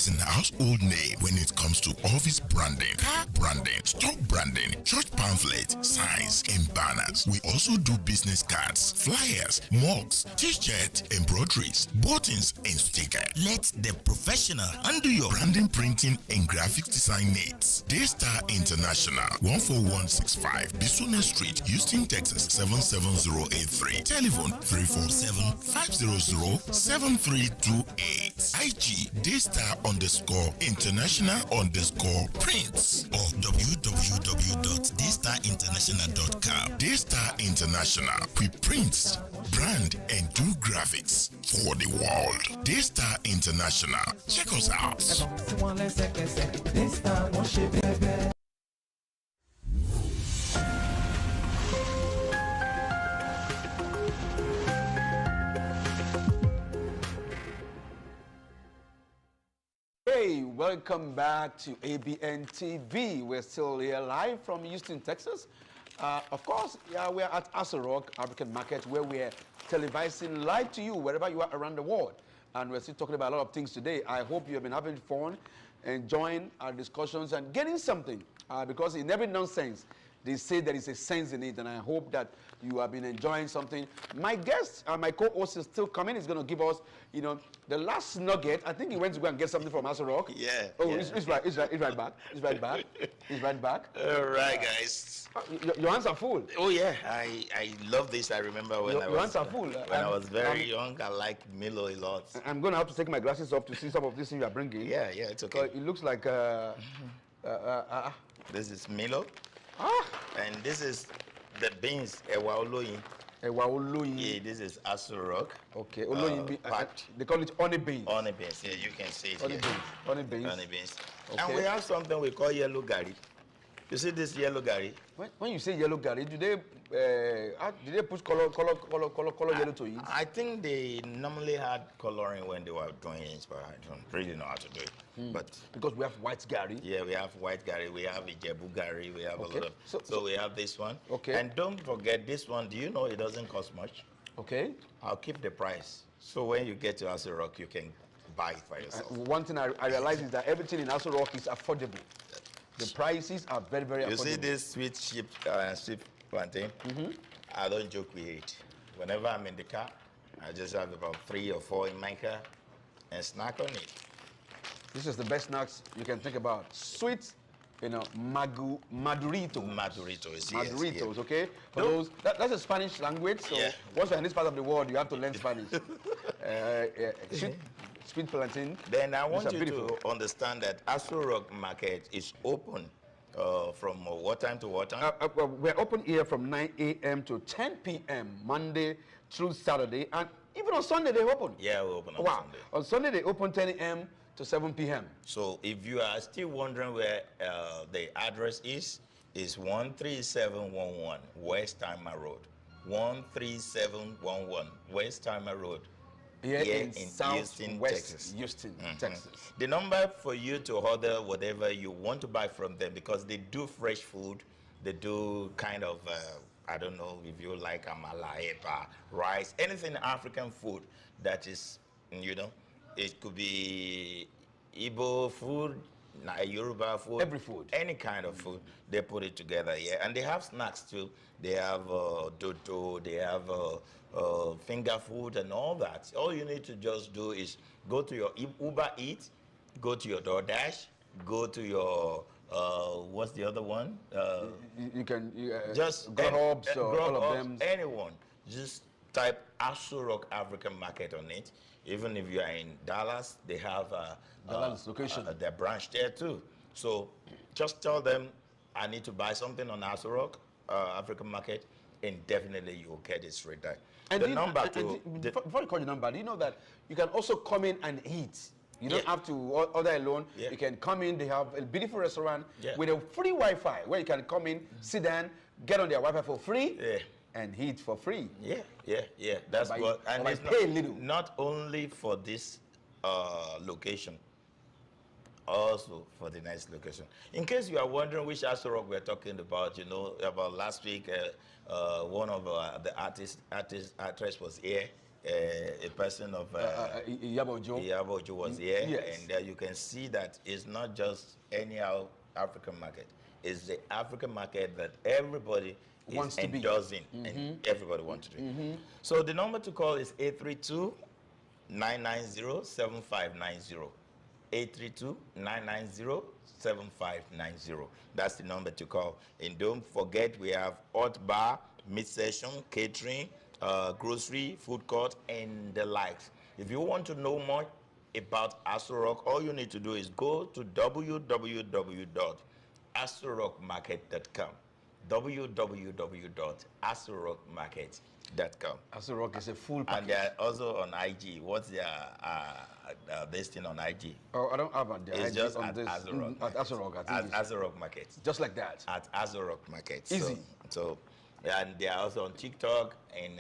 an household name when it comes to office branding, car branding, stock branding, church pamphlet, signs, and banners. We also do business cards, flyers, mugs, t-shirts, embroideries, buttons, and stickers. Let the professional undo your branding, printing, and graphics design needs. Daystar International, 14165 Bisona Street, Houston, Texas 77083. Telephone 347-500-7328. IG daystar_international_prints or www.daystarinternational.com. Daystar International. We print, brand, and do graphics for the world. Daystar International. Check us out. Hey, welcome back to Abntv. We're still here live from Houston, Texas. Of course, yeah, we're at Rock African Market, where we're televising live to you wherever you are around the world. And we're still talking about a lot of things today. I hope you have been having fun, enjoying our discussions, and getting something. Because in every nonsense, they say there is a sense in it, and I hope that you have been enjoying something. My guest, my co-host is still coming. He's going to give us, the last nugget. I think he went to go and get something from Rock. Yeah. Oh, yeah. He's right back. He's right back. All right, guys. Your hands are full. Oh yeah, I love this. I remember when Your hands are full. When I was very young, I liked Milo a lot. I'm going to have to take my glasses off to see some of this thing you are bringing. Yeah, it's okay. It looks like This is Milo, and this is the beans Ewa Oloyin. Yeah, this is Rock. Okay, Oloyin. Packed. They call it honey beans. Honey beans. Yeah, you can see it Honey here. beans. Honey beans. Honey beans. Okay. And we have something we call yellow gari. You see this yellow gari? When you say yellow gari, do they put color yellow to it? I think they normally had coloring when they were doing it, but I don't really know how to do it. But Because we have white gari. yeah, we have white gari, we have Ijebu gari, we have Okay. a lot of. So we have this one. Okay. And don't forget this one. Do you know it doesn't cost much? Okay. I'll keep the price. So when you get to Aso Rock, you can buy it for yourself. One thing I realize is that everything in Aso Rock is affordable. The prices are very, very affordable. You see this sweet sheep plantain? I don't joke with it. Whenever I'm in the car, I just have about 3 or 4 in my car and snack on it. This is the best snacks you can think about. Sweet, maduritos. Maduritos, yes. Maduritos, okay? For No. those, that's a Spanish language, so Yeah. once you're in this part of the world, you have to learn Spanish. Sweet plantain. Then I These want are you beautiful. to understand that Aso Rock Market is open from what time to what time? Well, we're open here from 9 a.m. to 10 p.m. Monday through Saturday, and even on Sunday they open. Yeah, we open on Wow. Sunday. On Sunday they open 10 a.m. to 7 p.m. So if you are still wondering where the address is 13711 West Timer Road. 13711 West Timer Road. Here in Houston, Texas. Houston, Mhm. Texas. The number for you to order whatever you want to buy from them, because they do fresh food, they do kind of, I don't know if you like amala, epa, rice, anything African food that is, it could be Igbo food, Yoruba food. Every food. Any kind of food, they put it together, yeah. And they have snacks too. They have dodo, they have finger food and all that. All you need to just do is go to your Uber Eats, go to your DoorDash, go to your, what's the other one? You can Just Grubhubs or all of Grubhubs, them. anyone. Just type Aso Rock African Market on it. Even if you are in Dallas, they have Dallas location. their branch there too. So just tell them I need to buy something on Aso Rock African Market, and definitely you will get it straight there. And The do you- number and- to and before you call your number, do you know that you can also come in and eat? You don't Yeah. have to order alone. Yeah. You can come in. They have a beautiful restaurant Yeah. with a free Wi-Fi where you can come in, sit down, get on their Wi-Fi for free, Yeah. and eat for free. Yeah. That's By- what, or and by it's pay a little. not only for this location, also for the next location. In case you are wondering which Aso Rock we're talking about, about last week, one of the actress was here, a person of Iyabo Ojo. Iyabo Ojo was here, Yes. and you can see that it's not just any African market. It's the African market that everybody Wants is to be. endorsing, and everybody wants to do. So the number to call is 832-990-7590. 832-990-7590. That's the number to call. And don't forget, we have hot bar, mid-session, catering, grocery, food court, and the likes. If you want to know more about Asorok, all you need to do is go to www.asorokmarket.com. www.asorokmarket.com. Asorok is a full And package. they are also on IG. What's their this thing on IG? Oh, I don't have the It's ID just on at this. Asorok At Asorok, I think At it's Asorok Market. just like that. At Asorok Market. Easy. So, and they are also on TikTok and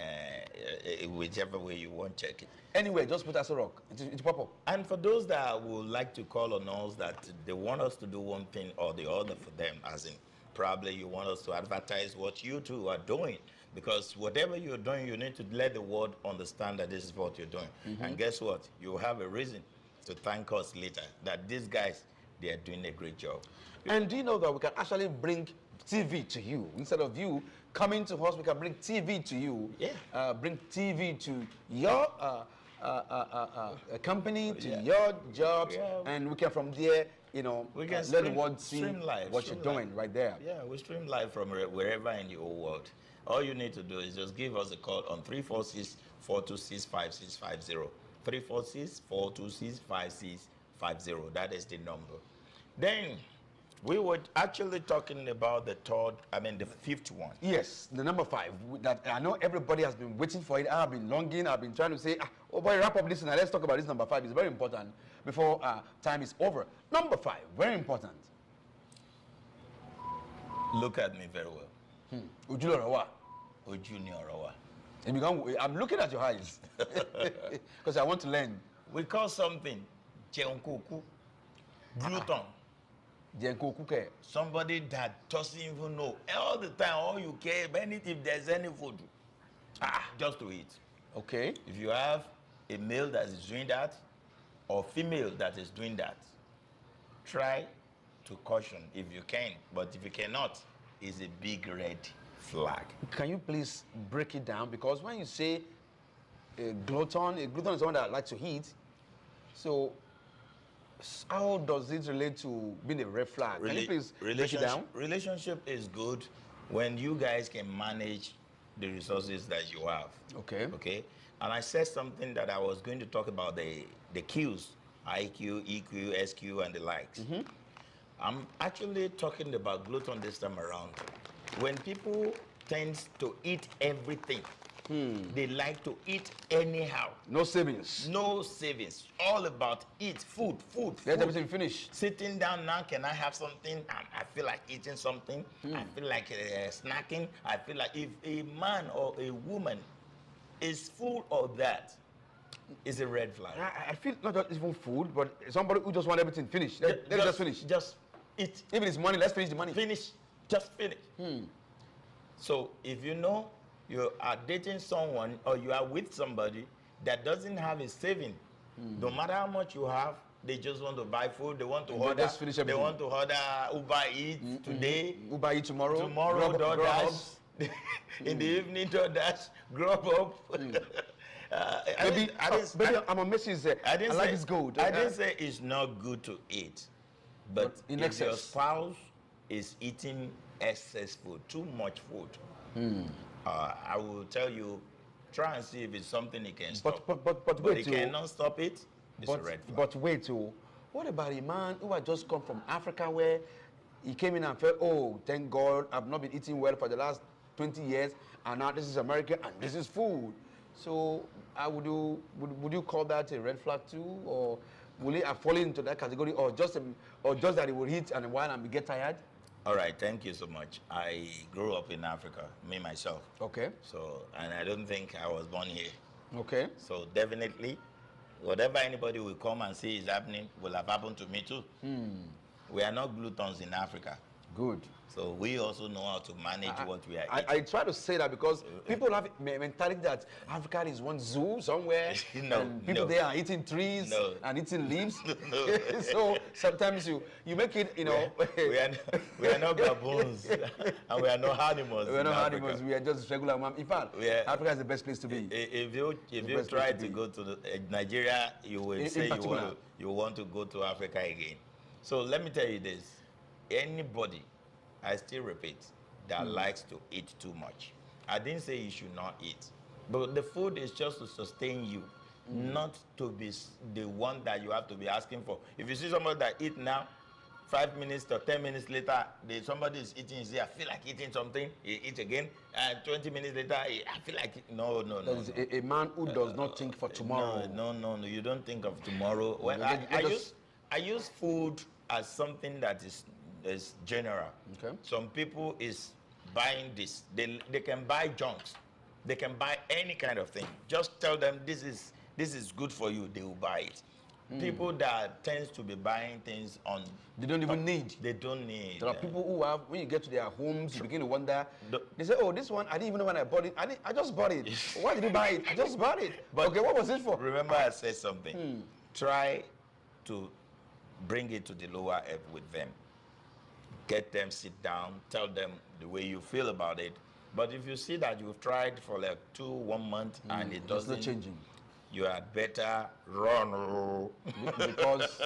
whichever way you want, check it. Anyway, just put Asorok. It's pop up. And for those that would like to call on us that they want us to do one thing or the other for them, as in probably you want us to advertise what you two are doing, because whatever you're doing, you need to let the world understand that this is what you're doing. And guess what? You have a reason to thank us later that these guys, they are doing a great job. And do you know that we can actually bring TV to you instead of you coming to us? We can bring TV to you. Yeah. Bring TV to your company, to Yeah. your jobs, Yeah. and we can from there, you know, We can let the world see stream live, what stream you're doing live. right there. Yeah, we stream live from wherever in the whole world. All you need to do is just give us a call on 346-426-5650. 346-426-5650. That is the number. Then we were actually talking about the fifth one. Yes, the number 5. That I know everybody has been waiting for it. I've been longing. I've been trying to say, oh boy, wrap up this now. Let's talk about this number 5. It's very important before time is over. Number 5, very important. Look at me very well. Ojúlọ̀rọ̀ wà. Junior Rawa. I'm looking at your eyes because I want to learn. We call something Jeonkoku, gluten. Jenko Kuke. Somebody that doesn't even know. All the time, all you care about it, if there's any food, just to eat. Okay. If you have a male that is doing that, or female that is doing that, try to caution if you can. But if you cannot, it's a big red flag. Can you please break it down? Because when you say a glutton is someone that likes to eat. So how does it relate to being a red flag? Can you please break it down? Relationship is good when you guys can manage the resources that you have. Okay. Okay. And I said something that I was going to talk about the Qs, IQ, EQ, SQ, and the likes. I'm actually talking about gluten this time around. When people tend to eat everything, they like to eat anyhow. No savings. No savings. All about eat, food. Let everything finish. Sitting down now, can I have something? I feel like eating something. I feel like snacking. I feel like if a man or a woman is full of that, it's a red flag. I feel not just even food, but somebody who just want everything finished. Let's just finish. Just eat. Even it's money, let's finish the money. Finish. Just finish. So if you know you are dating someone or you are with somebody that doesn't have a saving, no matter how much you have, they just want to buy food. They want to They order. just finish They everything. want to order Uber Eats today. Uber eat tomorrow. Tomorrow, Grub up. DoorDash. In the evening, DoorDash. Grub up. Baby, I'm a message there. I didn't like say this gold. I didn't say it's not good to eat, but in if your excess. spouse is eating excess food, too much food, I will tell you, try and see if it's something he can stop. But But wait, he too. cannot stop it. It's a red flag. But wait, oh, what about a man who had just come from Africa where he came in and felt, oh, thank God, I've not been eating well for the last 20 years, and now this is America and this is food. So would you call that a red flag too, or will he have fallen into that category, or just that he will eat and a while and get tired? All right, thank you so much. I grew up in Africa, me myself. Okay. So, and I don't think I was born here. Okay. So definitely, whatever anybody will come and say is happening will have happened to me too. We are not gluttons in Africa. Good. So we also know how to manage what we are eating. I try to say that because people have a mentality that Africa is one zoo somewhere, No, and people no. there are eating trees No. and eating leaves. No. So sometimes you make it, you know. we are not baboons and we are not animals. We're in not Africa. animals. We are just regular man. In fact, Africa is the best place to be. If you best try place to to be. go to Nigeria, you will In say particular. you want to go to Africa again. So let me tell you this: anybody, I still repeat, that likes to eat too much. I didn't say you should not eat, but the food is just to sustain you. not to be the one that you have to be asking for. If you see somebody that eat now, 5 minutes or 10 minutes later, somebody is eating, I feel like eating something, he eat again, and 20 minutes later, I feel like, no. That is a man who does not think for tomorrow. No, you don't think of tomorrow. Well, I use food as something that is general. Okay. Some people is buying this. They can buy junks. They can buy any kind of thing. Just tell them this is good for you, they will buy it. People that tends to be buying things on They don't even need. They don't need. There are people who have, when you get to their homes, you begin to wonder. They say, oh, this one, I didn't even know when I bought it. I just bought it. Why did you buy it? I just bought it. But okay, what was it for? Remember I said something. Try to bring it to the lower ebb with them. Get them, sit down, tell them the way you feel about it. But if you see that you've tried for like 1 month and it doesn't, it's not changing. You had better run. Because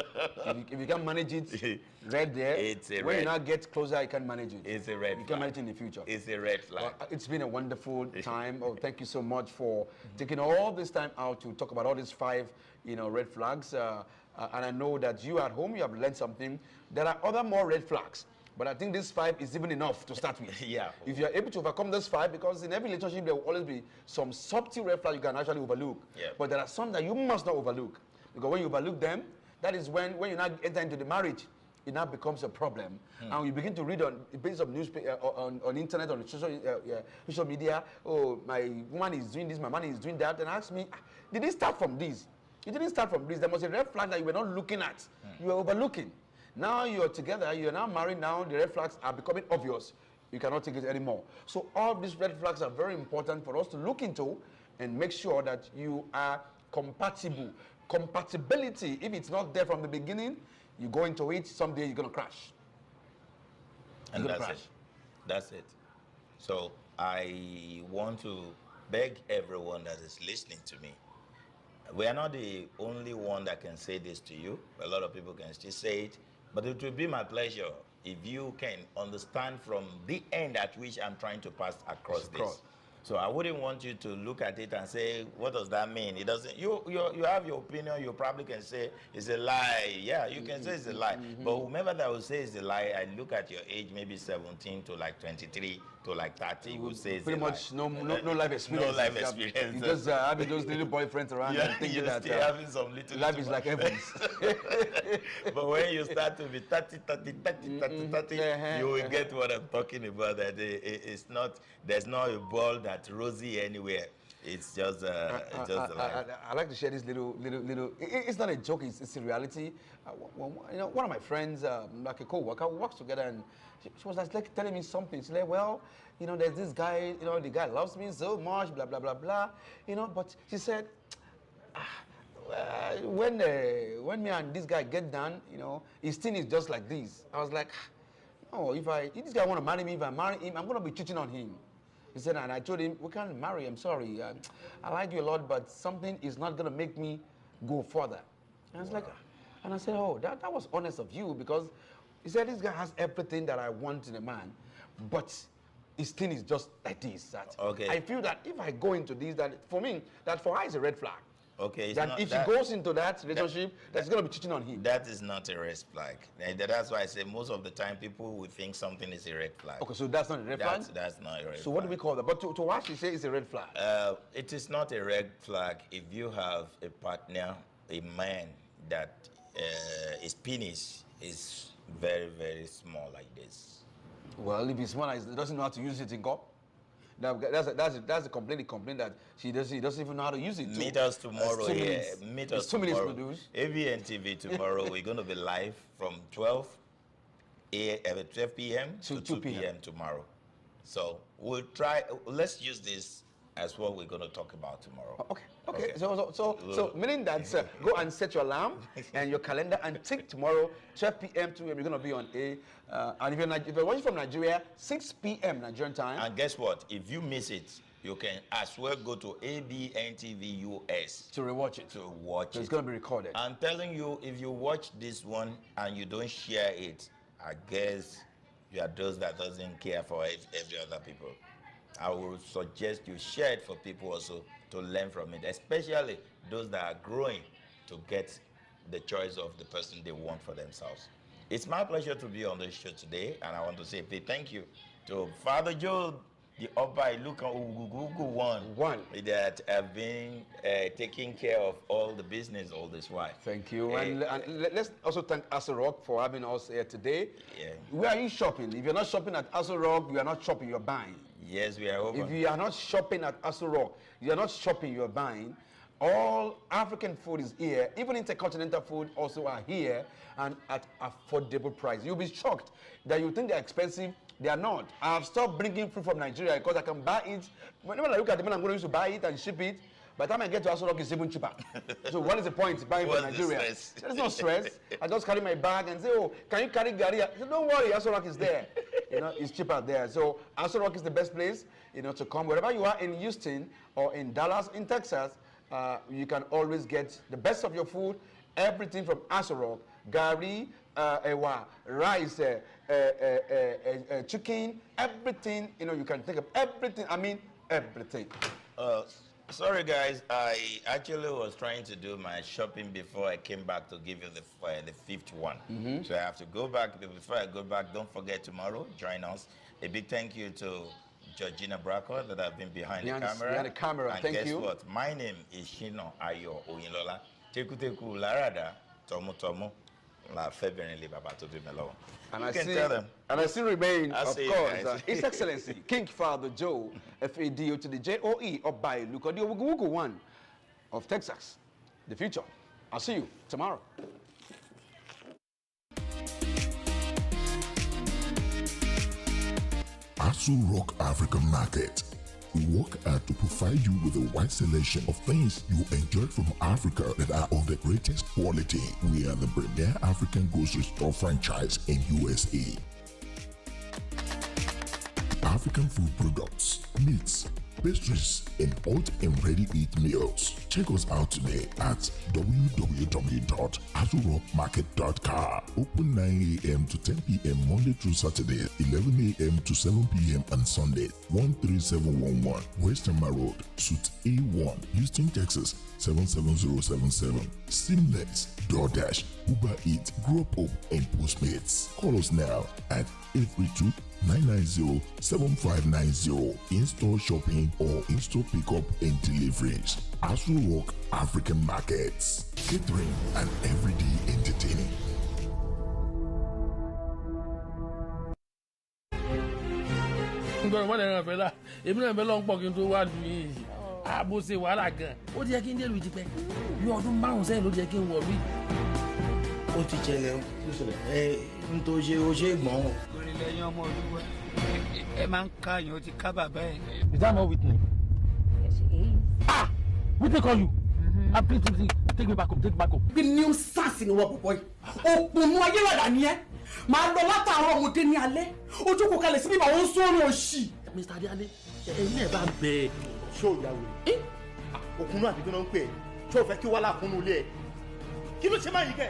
if you can't manage it right there, when you now get closer, you can manage it. It's a red flag. You can manage it in the future. It's a red flag. Well, it's been a wonderful time. Oh, thank you so much for taking all this time out to talk about all these 5, red flags. And I know that you at home, you have learned something. There are other more red flags. But I think this 5 is even enough to start with. Yeah. If you are able to overcome this 5, because in every relationship there will always be some subtle red flag you can actually overlook. Yeah. But there are some that you must not overlook. Because when you overlook them, that is when you now enter into the marriage, it now becomes a problem. And you begin to read on the basis of newspaper, on internet, on social media, oh, my woman is doing this, my man is doing that, and ask me, did it start from this? It didn't start from this. There was a red flag that you were not looking at. You were overlooking. Now you're together, you're now married, now the red flags are becoming obvious. You cannot take it anymore. So all these red flags are very important for us to look into and make sure that you are compatible. Compatibility, if it's not there from the beginning, you go into it, someday you're going to crash. And that's it. So I want to beg everyone that is listening to me. We are not the only one that can say this to you. A lot of people can still say it. But it will be my pleasure if you can understand from the end at which I'm trying to pass across this. So I wouldn't want you to look at it and say, what does that mean? It doesn't. You have your opinion. You probably can say it's a lie. Yeah, you can say it's a lie. But whomever that will say it's a lie, I look at your age, maybe 17 to like 23 to like 30, will say it's pretty a much lie. no life experience. No life experience. You just having those little boyfriends around and thinking that having some little life is like heavens. But when you start to be 30, you will get what I'm talking about. That it's not. There's not a ball that's rosy anywhere. It's just I like to share this little. It's not a joke. It's a reality. One of my friends, like a co-worker, we work together, and she was like telling me something. She's like, well, there's this guy. The guy loves me so much. Blah blah blah blah. But she said, when me and this guy get done, his thing is just like this. I was like, no, if this guy want to marry me, if I marry him, I'm going to be cheating on him. He said, and I told him, we can't marry, I'm sorry. I like you a lot, but something is not going to make me go further. And I was like, and I said, oh, that was honest of you, because he said, this guy has everything that I want in a man, but his thing is just like this. That okay. I feel that if I go into this, that for me, that for her is a red flag. Okay. That if she goes into that relationship, that's going to be cheating on him. That is not a red flag. That's why I say most of the time people will think something is a red flag. Okay, so that's not a red flag? That's not a red flag. So what do we call that? But to what she say is a red flag? It is not a red flag if you have a partner, a man that his penis is very, very small like this. Well, if it's small, he doesn't know how to use it in cup. That's a complaint. He complained that he doesn't even know how to use it. Meet us tomorrow here. Meet us tomorrow. Abntv tomorrow. We're going to be live from 12 p.m. to 2 p.m. tomorrow. So we'll try. Let's use this as what we're going to talk about tomorrow. Okay. So meaning that go and set your alarm and your calendar and take tomorrow 12 p.m. to you're going to be on A. And if you're watching from Nigeria, 6 p.m. Nigerian time. And guess what? If you miss it, you can as well go to Abntv US to rewatch it. To watch so it. It's going to be recorded. I'm telling you, if you watch this one and you don't share it, I guess you are those that doesn't care for every other people. I would suggest you share it for people also to learn from it, especially those that are growing to get the choice of the person they want for themselves. It's my pleasure to be on this show today, and I want to say a big thank you to Father Joe, the one that have been taking care of all the business all this while. Thank you. And let's also thank Aso Rock for having us here today. Yeah. Where are you shopping? If you're not shopping at Aso Rock, you are not shopping, you're buying. Yes, we are open. If you are not shopping at Aso Rock, you are not shopping, you're buying. All African food is here. Even intercontinental food also are here and at affordable price. You'll be shocked that you think they're expensive. They are not. I have stopped bringing food from Nigeria because I can buy it. Whenever I look at the money I'm going to use to buy it and ship it, by the time I get to Aso Rock, it's even cheaper. So what is the point buying from Nigeria? There's no stress. I just carry my bag and say, oh, can you carry Gary? I say, don't worry, Aso Rock is there. It's cheaper there. So Aso Rock is the best place, to come. Wherever you are in Houston or in Dallas, in Texas, you can always get the best of your food, everything from Aso Rock, Gary, rice, chicken, everything, you can think of everything. I mean, everything. Sorry guys, I actually was trying to do my shopping before I came back to give you the fifth one. So I have to go back. Before I go back, don't forget tomorrow, join us. A big thank you to Georgina Bracco that have been behind the camera. Behind the camera, and thank guess you. What? My name is SHINA OYINLOLA. Teku teku larada tomo tomo la february baba to be melo. And you can tell them. And I still remain, I'll of course, His Excellency King Father Joe, FADO to the JOE, or by Lukodio Wugu 1 of Texas. The future. I'll see you tomorrow. Aso Rock African Market. We work hard to provide you with a wide selection of things you enjoy from Africa that are of the greatest quality. We are the premier African grocery store franchise in USA. African food products, meats, pastries, and hot and ready-eat meals. Check us out today at www.azorockmarket.com. Open 9 a.m. to 10 p.m. Monday through Saturday, 11 a.m. to 7 p.m. on Sunday. 13711 Western Road, Suite A1, Houston, Texas 77077. Seamless, DoorDash, Uber Eats, Grubhub, and Postmates. Call us now at 832-990-7590. In-store shopping or in-store pickup and deliveries. Aso Rock African Markets. Catering and everyday entertaining. gbọ́dọ̀ wọ́n lẹ́ran fẹ́ la èmi náà fẹ́ lọ́n pọ̀ kí n tó wá lu yìí bó ṣe wàhálà gan ó ti yẹ kí n dé lu ti pẹ́ bí ọdún márùn-ún sẹ́yìn ló ti yẹ kí n wọ̀ lù. ó ti ṣẹlẹ̀ n tó ṣe ó ṣe gbọ́n o. lórí lẹ́yìn ọmọ olúwa ẹ máa ń ká yín ó ti ká bàbá ẹ̀. is that not Whitney? Yes, it is. Whitney call you. Please take me back up, take me back up. bí new sars ni wọ́n pọ̀pọ̀ yìí òpònú ayélujára ni ẹ́ máa lọ látàárọ̀ ọmọdé ní alẹ́ ojú kò kalẹ̀ sí bíbá wọn sọ̀rọ̀ òṣì. Mr. Adéalé ẹ̀yin náà bá ń bẹ ẹ̀. ṣé o yà wò òkúnnú àbí kí ló ń pè é ṣé o fẹ́ kí wàhálà kúnnú ilé ẹ̀ kí ló ṣe máa yí kẹ́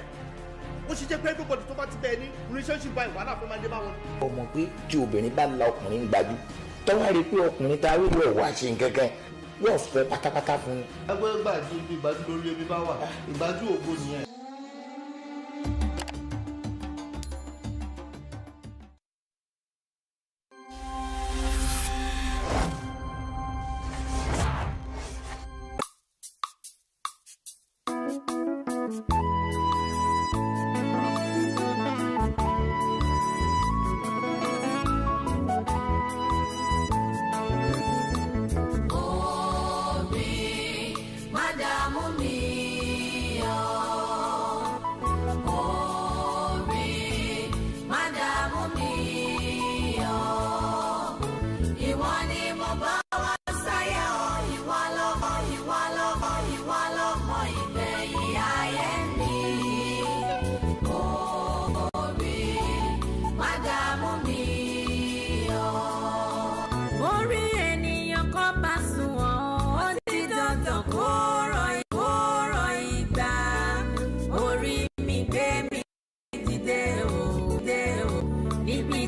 ó ṣe jẹ́ pé everybody tó bá ti bẹ́ẹ̀ ní relationship báyìí wàhálà fún máa dé bá wọn. ọmọ pé tí obìnrin bá la ọkùnrin gbájú tọ́wọ́ rí i pé ọkùnrin ta rí ìwé wá ṣe nǹkankan yóò fẹ́ pátápátá fún un. ẹgbẹ́ gbàjú ìgbàjú lórí ebi bá wà ìgbàjú ògo nìyẹn.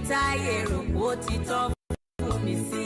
Táyé rò ó ti tọ́ fún mi sí.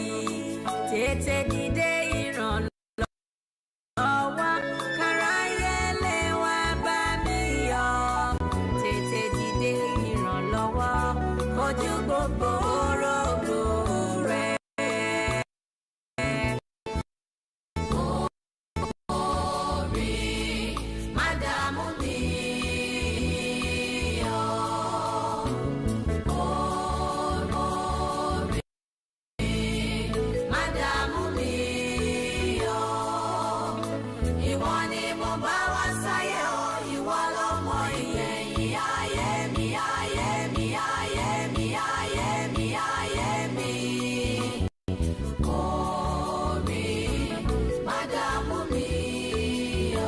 bá wá sáyé o, ìwọ ló mọ ìgbẹ̀yìn ayé mi, ayé mi, ayé mi, ayé mi, ayé mi. Orí má dààmú mi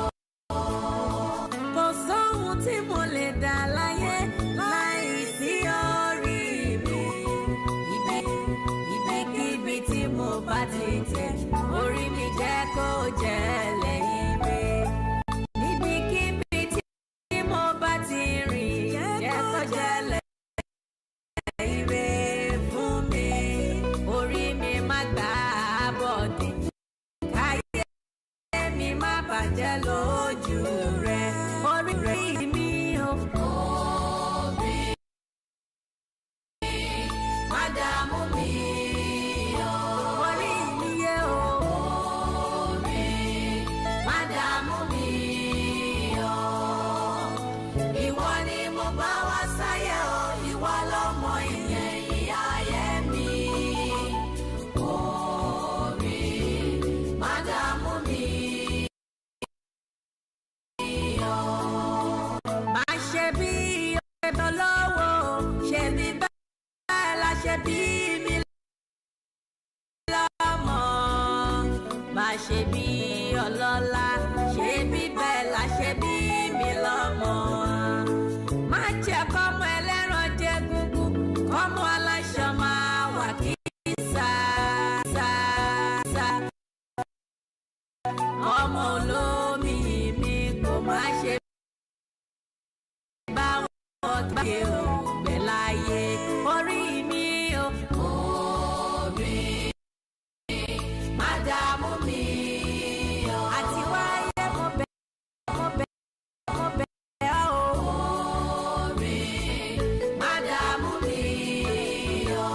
o. Kò sóhun tí mo lè dá láyé láì sí orí mi. Ibikíbi tí mo bá ti tẹ̀, orí mi jẹ́ kó jẹ́ lẹ́yìn mi. Níbikíbi tí mo bá ti rìn, jẹ́ kó jẹ́ lẹ́yìn mi fún mi. Orí mi má gbà á bọ̀dẹ̀, káyé mi má bàjẹ́ lójú rẹ̀. Orí mi ò orí má dààmú mi o. Orí mi yé o. Orí má dààmú mi o. Ìwọ ni mo bá wá sáyé o, ìwọ ló mọ ìgbẹ̀yìn ayé mi. Orí má dààmú mi o. Má ṣe bí ọ̀rẹ́ lọ́wọ́, ṣe bí bẹ́ẹ̀ la ṣe bí mi lọ́mọ. Má ṣe bí ọlọ́lá, ṣe bí bẹ́ẹ̀ la ṣe bí mi lọ́mọ. Má jẹ́ kọ́mọ ẹlẹ́ran jẹ gúngún, kọ́mọ aláṣọ máa wà kí sá. Ọmọ olómi mi kò má ṣe bá wọn gbé ògbẹ́ láyé. Orí mi o. Orí má dààmú mi o. Àti wáyé mo bẹ̀ ọ́ o. Orí má dààmú mi o.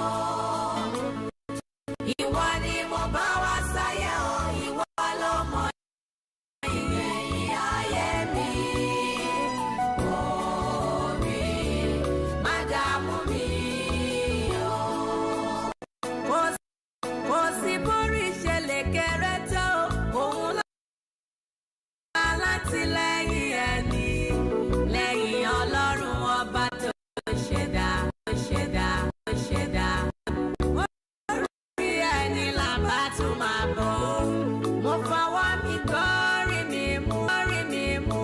Ìwọ ni mo bá wá sáyé o, ìwọ ló mọ ìgbẹ̀yìn ayé mi. Orí má dààmú mi o. Kò sí bórí ṣe lè kéré tó, òun alátìlẹ́yìn ẹni, lẹ́yìn Ọlọ́run ọba tó ṣẹ̀dá. Orí ẹni làbá tún máa bọ̀. Mo fọwọ́ mi kọ́rí mi mú.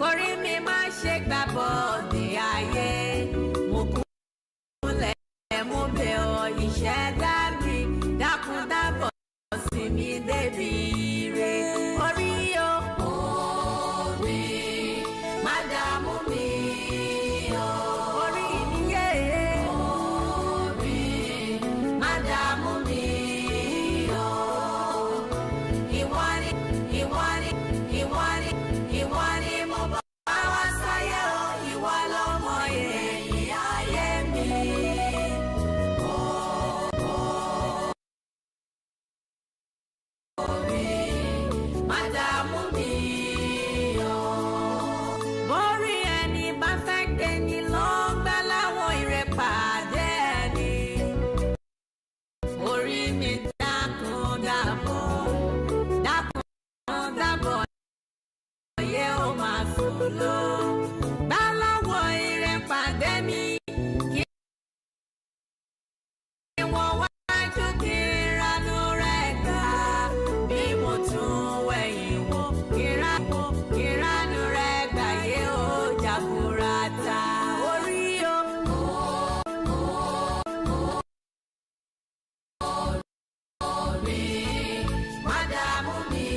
Kórí mi má ṣe gbà bọ́ọ̀dì ayé. Mo kúnlẹ̀ mú bẹ̀ ọ́ ìṣẹ̀dá mi, dákun dábọ̀ sí mi débi ire. Orí o. Orí má dààmú mi o. Orí mi yé. Orí má dààmú mi o. Ìwọ ni mo bá wá sáyé o, ìwọ ló mọ ìgbẹ̀yìn ayé mi. Orí má dààmú mi o. Bórí ẹni bá fẹ́ gbéni ló ń gbá láwọn ìrẹ́pàdé ẹni. Orí mi dákun dábọ̀ yé o máa sùn lọ. Gbá láwọn ìrẹ́pàdé mi, kí wọ́n wájú kí ranú rẹ̀ gbà. Bí mo tún wẹ̀yìn wò, kí ranú rẹ̀ gbà yé o jaburata. Orí o. Orí má dààmú mi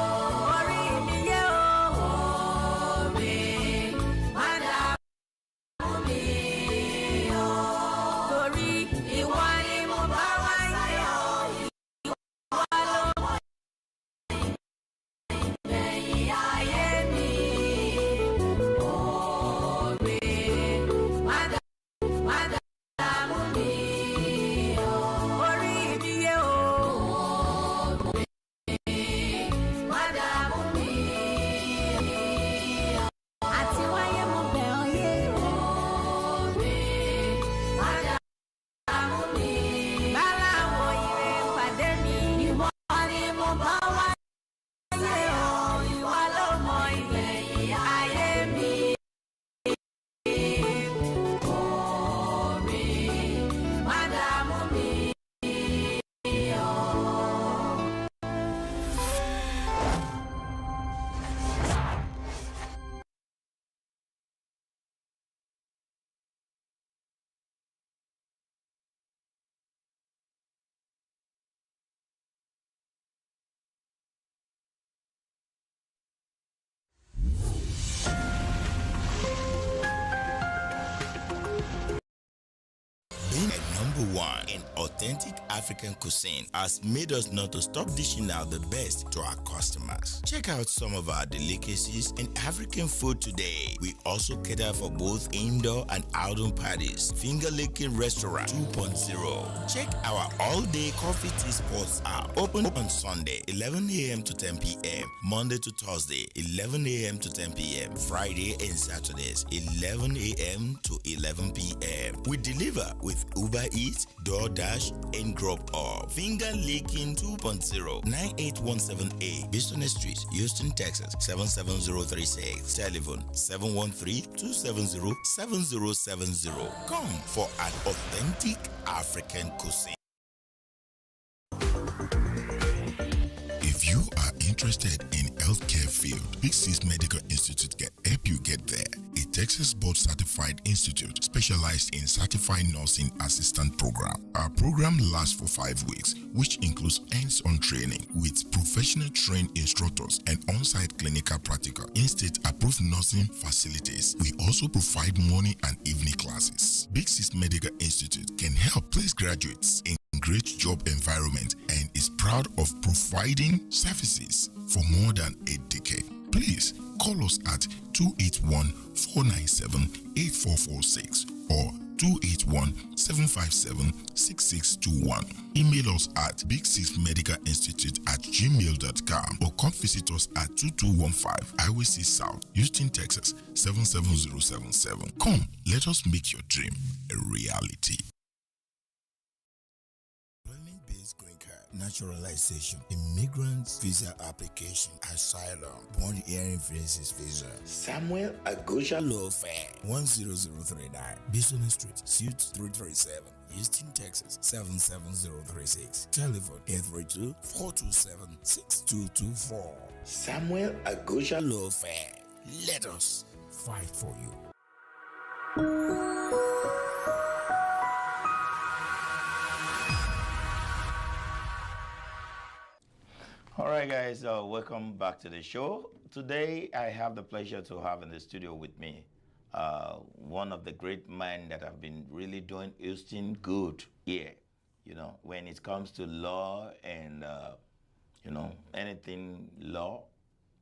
o. Orí mi yé o. Orí number one in authentic African cuisine has made us not to stop dishing out the best to our customers. Check out some of our delicacies in African food today. We also cater for both indoor and outdoor parties. Finger Licking Restaurant 2.0. Check our all-day coffee tea spots are open on Sunday 11 a.m. to 10 p.m. Monday to Thursday 11 a.m. to 10 p.m. Friday and Saturdays 11 a.m. to 11 p.m. We deliver with Uber Eats, DoorDash, and Grub Up. Finger Licking 2.0 9817A Boston Street, Houston, Texas 77036. Telephone 713-270-7070. Come for an authentic African cuisine. If you are interested in healthcare field, Big Sis Medical Institute can help you get there. A Texas board certified institute specialized in certified nursing assistant program. Our program lasts for 5 weeks, which includes hands-on training with professional trained instructors and on-site clinical practical in-state approved nursing facilities. We also provide morning and evening classes. Big Sis Medical Institute can help place graduates in great job environment and is proud of providing services for more than a decade. Please call us at 281-497-8446 or 281-757-6621. Email us at bigsixmedicalinstitute@gmail.com or come visit us at 2215 Highway 6 South, Houston, Texas 77077. Come, let us make your dream a reality. Green card, naturalization, immigrants visa application, asylum, bond hearing visas visa. Samuel Agosha Law Fair 10039 Bison Street, Suite 337, Houston, Texas 77036. Telephone 832-427-6224. Samuel Agosha Law Fair. Let us fight for you. All right, guys, welcome back to the show. Today, I have the pleasure to have in the studio with me one of the great men that have been really doing Houston good here. You know, when it comes to law and, you know, anything law,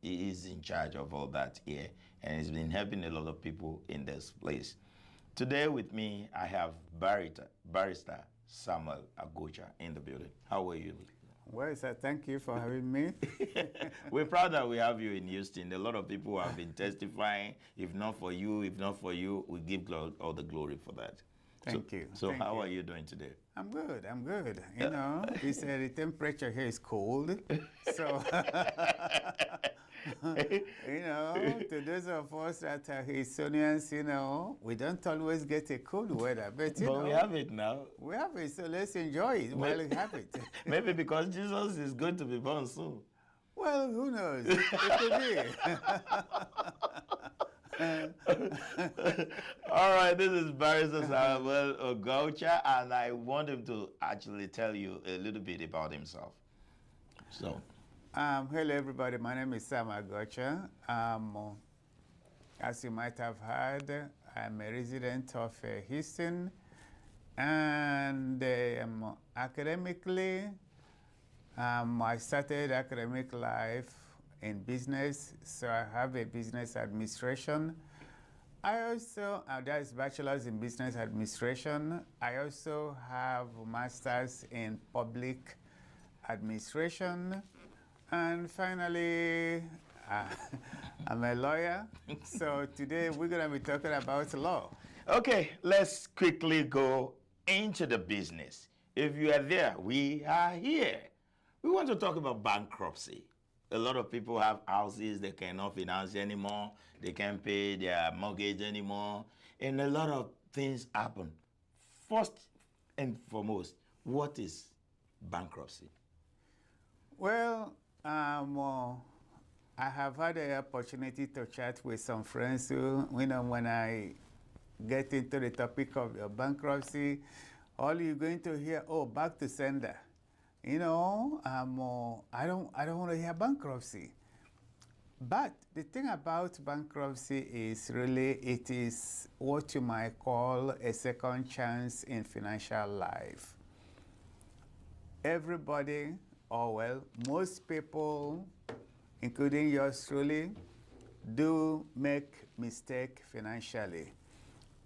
he is in charge of all that here. And he's been helping a lot of people in this place. Today with me, I have Barrister Samuel Agosha in the building. How are you? Well, sir, thank you for having me. We're proud that we have you in Houston. A lot of people have been testifying. If not for you, we give all the glory for that. Thank you. So Thank how you. are you doing today? I'm good. You know, it's, the temperature here is cold. So, you know, to those of us that are Houstonians, you know, we don't always get a cold weather. But, you know, we have it now. We have it, so let's enjoy it while we have it. Maybe because Jesus is going to be born soon. Well, who knows? It could be. All right, this is Barrister Samuel Agosha, and I want him to actually tell you a little bit about himself. So, hello, everybody. My name is Sam Agosha. As you might have heard, I'm a resident of Houston, and academically, I started academic life in business, so I have a business administration. I also, that is bachelor's in business administration. I also have master's in public administration. And finally, I'm a lawyer. So today we're gonna be talking about law. Okay, let's quickly go into the business. If you are there, we are here. We want to talk about bankruptcy. A lot of people have houses they cannot finance anymore. They can't pay their mortgage anymore. And a lot of things happen. First and foremost, what is bankruptcy? Well, I have had the opportunity to chat with some friends who, you know, when I get into the topic of the bankruptcy, all you're going to hear, oh, back to sender. You know, I don't want to hear bankruptcy. But the thing about bankruptcy is really it is what you might call a second chance in financial life. Everybody, or well, most people, including yours truly, do make mistake financially.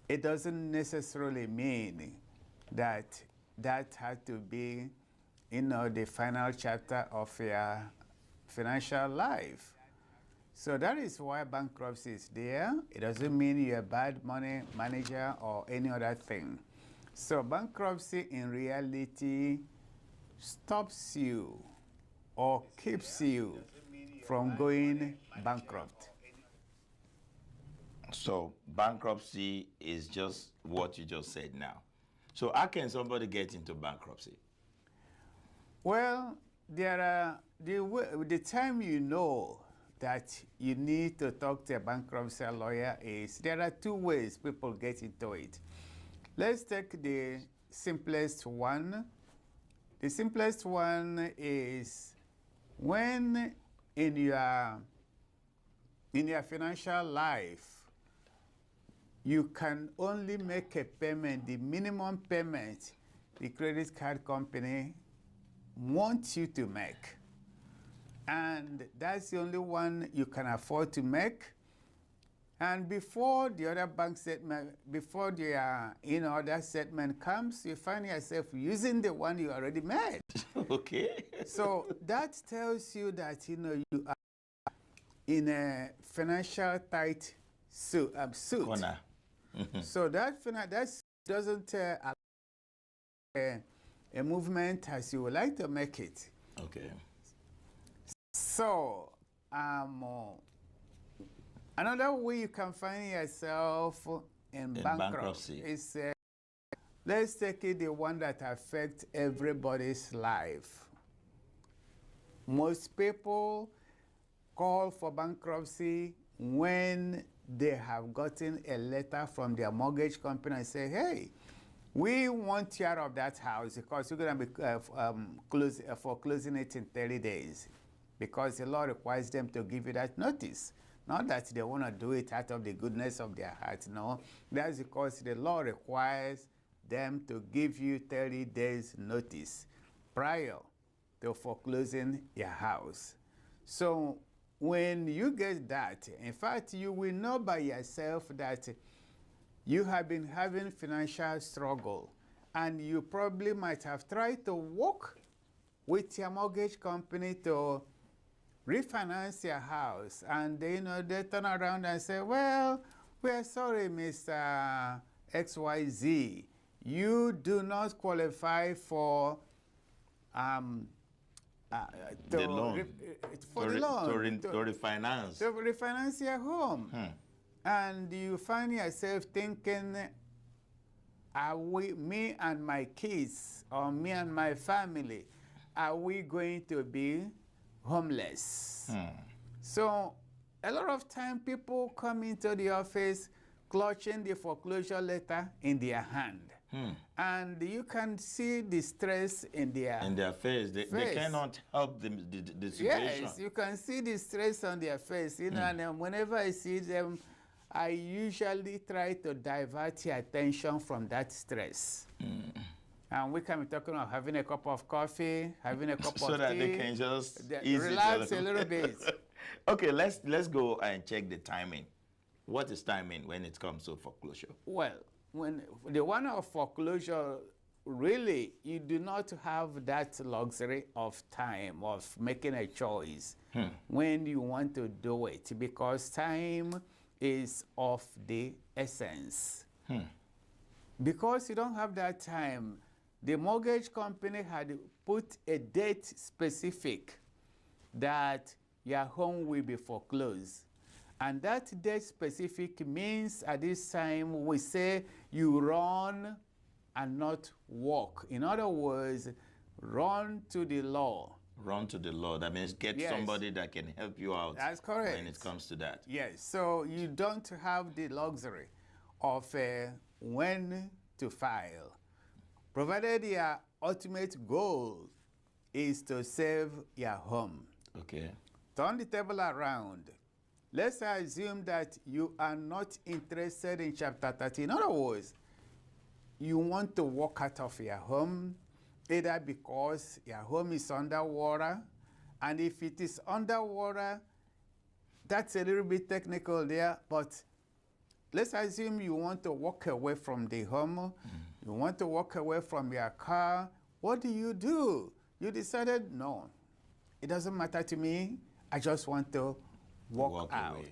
It doesn't necessarily mean that that had to be, the final chapter of your financial life. So that is why bankruptcy is there. It doesn't mean you're a bad money manager or any other thing. So bankruptcy in reality stops you or keeps you from going bankrupt. So bankruptcy is just what you just said now. So how can somebody get into bankruptcy? Well, there are the time you know that you need to talk to a bankruptcy lawyer is there are two ways people get into it. Let's take the simplest one. The simplest one is when in your financial life you can only make a payment, the minimum payment the credit card company wants you to make. And that's the only one you can afford to make. And before the other bank statement, before the other statement comes, you find yourself using the one you already made. Okay. So that tells you that you are in a financial tight suit. Corner. So that doesn't allow a movement as you would like to make it. Okay. So another way you can find yourself in bankruptcy is, let's take it the one that affects everybody's life. Most people call for bankruptcy when they have gotten a letter from their mortgage company and say, hey, we want you out of that house because we're going to be foreclosing it in 30 days. Because the law requires them to give you that notice. Not that they want to do it out of the goodness of their heart, no. That's because the law requires them to give you 30 days notice prior to foreclosing your house. So when you get that, in fact, you will know by yourself that you have been having financial struggle and you probably might have tried to work with your mortgage company to refinance your house, and they turn around and say, well, we're sorry, Mr. XYZ, you do not qualify for the loan. To refinance. To refinance your home. And you find yourself thinking, are me and my kids, or me and my family, are we going to be homeless? So a lot of time people come into the office clutching the foreclosure letter in their hand. And you can see the stress in their face. They cannot help the situation. Yes, you can see the stress on their face. And whenever I see them, I usually try to divert your attention from that stress. And we can be talking about having a cup of coffee, having a cup of tea. So that they can just relax a little bit. Okay, let's go and check the timing. What is timing when it comes to foreclosure? Well, when the one of foreclosure, really, you do not have that luxury of time of making a choice when you want to do it, because time is of the essence. Because you don't have that time, the mortgage company had put a date specific that your home will be foreclosed. And that date specific means at this time we say you run and not walk. In other words, run to the law. Run to the law. That means get somebody that can help you out. That's correct. When it comes to that. Yes. So you don't have the luxury of when to file, provided your ultimate goal is to save your home. Okay. turn the table around. Let's assume that you are not interested in chapter 13. In other words, you want to walk out of your home, either because your home is underwater, and if it is underwater, that's a little bit technical there, but let's assume you want to walk away from the home, you want to walk away from your car. What do? You decided, no, it doesn't matter to me. I just want to walk out. Away.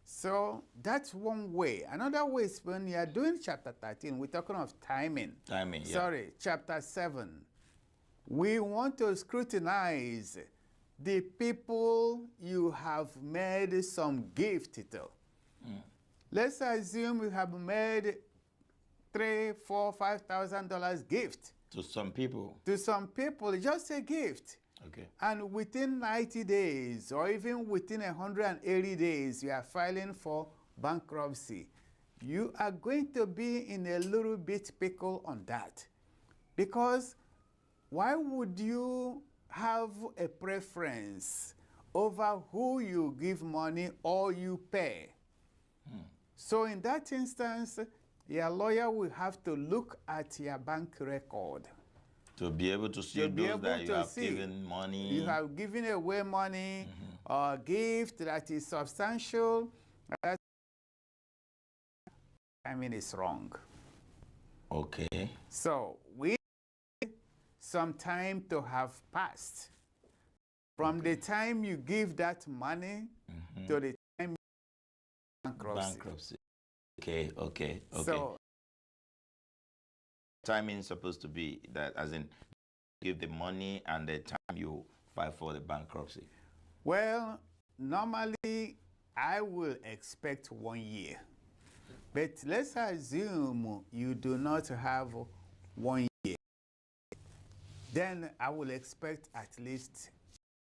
So that's one way. Another way is when you are doing chapter 13, we're talking of timing. Timing, yeah. Sorry, chapter 7. We want to scrutinize the people you have made some gift to. Let's assume you have made $3,000, $4,000, $5,000 gift. To some people. To some people, it's just a gift. Okay. And within 90 days, or even within 180 days, you are filing for bankruptcy. You are going to be in a little bit pickle on that. Because why would you have a preference over who you give money or you pay? So in that instance, your lawyer will have to look at your bank record. To be able to see those that you have given money. You have given away money or gift that is substantial. That, I mean, it's wrong. Okay. So we need some time to have passed from the time you give that money to the time you bankruptcy. Okay, okay, okay. So timing is supposed to be that, as in, give the money and the time you file for the bankruptcy. well, normally I will expect 1 year. But let's assume you do not have 1 year. Then I will expect at least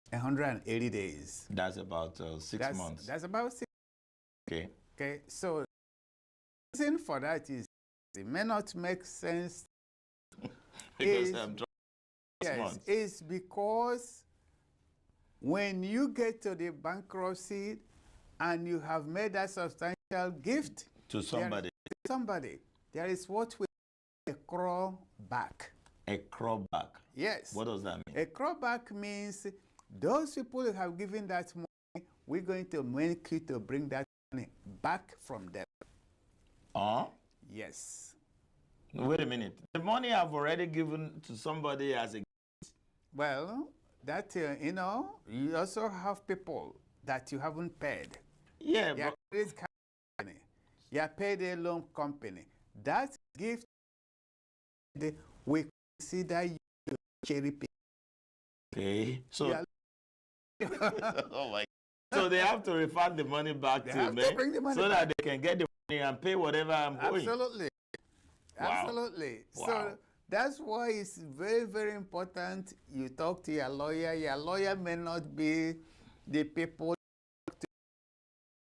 180 days. That's about 6 months. That's about 6 months. Okay. Okay, so the reason for that is it may not make sense. Because I'm trying 6 months. It's because when you get to the bankruptcy and you have made that substantial gift to somebody, there is what we call a clawback. A clawback? Yes. What does that mean? A clawback means those people who have given that money, we're going to make you to bring that money back from them. Yes. Wait a minute. The money I've already given to somebody as a gift. Well, that, you know, you also have people that you haven't paid. Yeah, your credit company, your payday loan company. That gift, we consider you cherry pick. Okay. So, oh my. So they have to refund the money back to me so that they can get the money and pay whatever I'm going. Absolutely. Wow. Absolutely. Wow. So that's why it's very, very important you talk to your lawyer. Your lawyer may not be the people,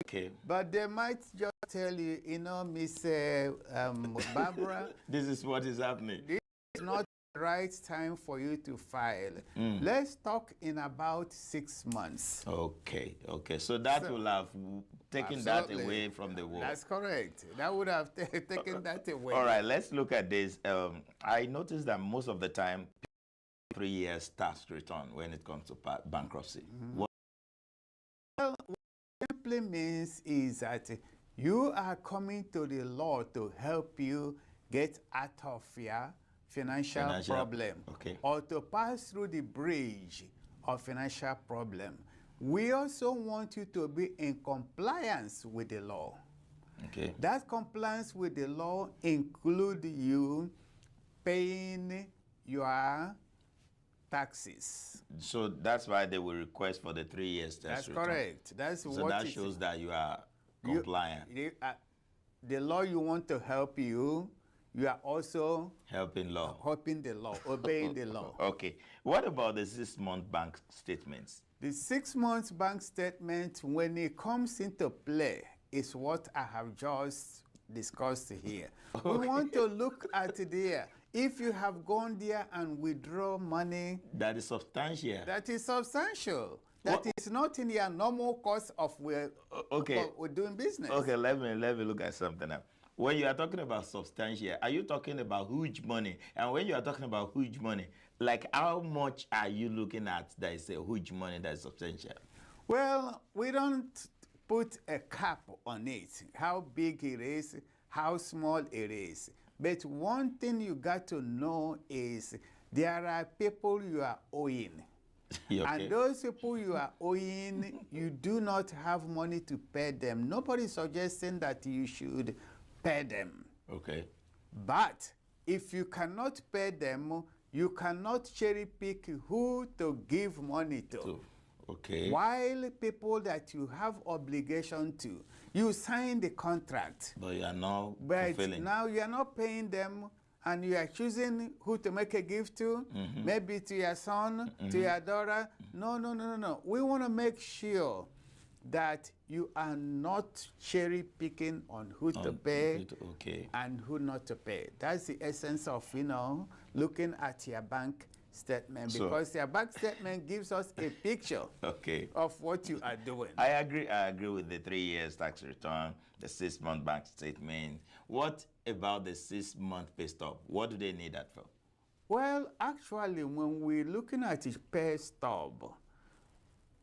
okay, but they might just tell you, you know, Miss Barbara, this is what is happening. This is not the right time for you to file. Let's talk in about 6 months. Okay, okay. So that will have taken that away from the world. That's correct. That would have taken that away. All right, let's look at this. I noticed that most of the time, 3 years tax return when it comes to bankruptcy. What Well, what it simply means is that you are coming to the law to help you get out of your financial problem, okay, or to pass through the bridge of financial problem. We also want you to be in compliance with the law. Okay. That compliance with the law include you paying your taxes. So that's why they will request for the 3 years tax That's return. correct. That's so what that shows that you are compliant. The law you want to help you, you are also helping law. Helping the law, obeying the law. Okay. What about the 6 month bank statements? The 6 months bank statement, when it comes into play, is what I have just discussed here. Okay. We want to look at there. If you have gone there and withdraw money, that is substantial. That is substantial. that is not in your normal course of we're doing business. Okay, let me look at something now. When you are talking about substantial, are you talking about huge money? And when you are talking about huge money, like how much are you looking at that is a huge money that is substantial? Well, we don't put a cap on it, how big it is, how small it is. But one thing you got to know is there are people you are owing. Okay. And those people you are owing, you do not have money to pay them. Nobody is suggesting that you should pay them. Okay. But if you cannot pay them, you cannot cherry pick who to give money to. Okay. While people that you have obligation to, you sign the contract. But you are not But fulfilling. now you are not paying them, and you are choosing who to make a gift to, maybe to your son, to your daughter. No. We want to make sure that you are not cherry picking on who to pay and who not to pay. That's the essence of, looking at your bank statement, because your bank statement gives us a picture of what you are doing. I agree with the 3 years tax return, the 6-month bank statement. What about the 6-month pay stub? What do they need that for? Well, actually, when we're looking at a pay stub,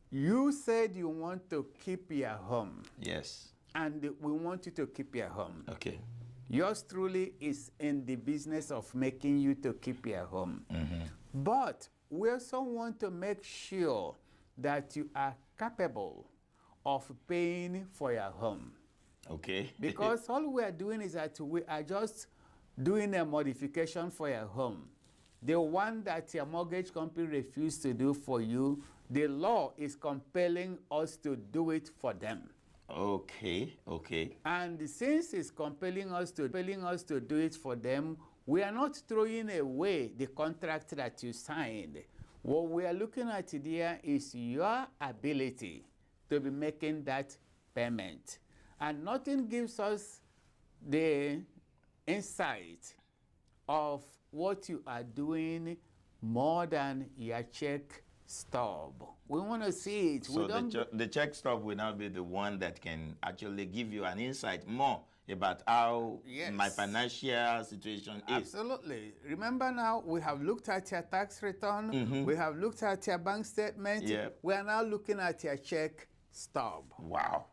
you said you want to keep your home. Yes. And we want you to keep your home. Okay. Yours truly is in the business of making you to keep your home. But we also want to make sure that you are capable of paying for your home. Okay. Because all we are doing is that we are just doing a modification for your home. The one that your mortgage company refused to do for you, the law is compelling us to do it for them. Okay. And since it's compelling us to do it for them, we are not throwing away the contract that you signed. What we are looking at here is your ability to be making that payment. And nothing gives us the insight of what you are doing more than your check stub. We want to see it. So the check stub will now be the one that can actually give you an insight more about how my financial situation is. Absolutely. Remember now, we have looked at your tax return. We have looked at your bank statement. We are now looking at your check stub. Wow.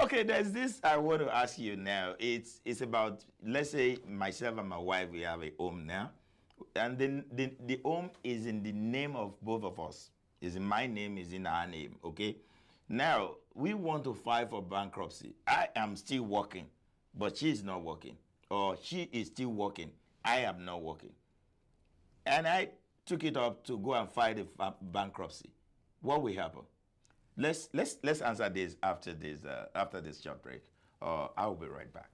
Okay, there's this I want to ask you now. It's about, let's say myself and my wife, we have a home now. And then the home is in the name of both of us. Is in my name, is in our name, okay? Now, we want to file for bankruptcy. I am still working, but she is not working. Or she is still working. I am not working. And I took it up to go and file the bankruptcy. What will happen? Let's answer this after this short break. I'll be right back.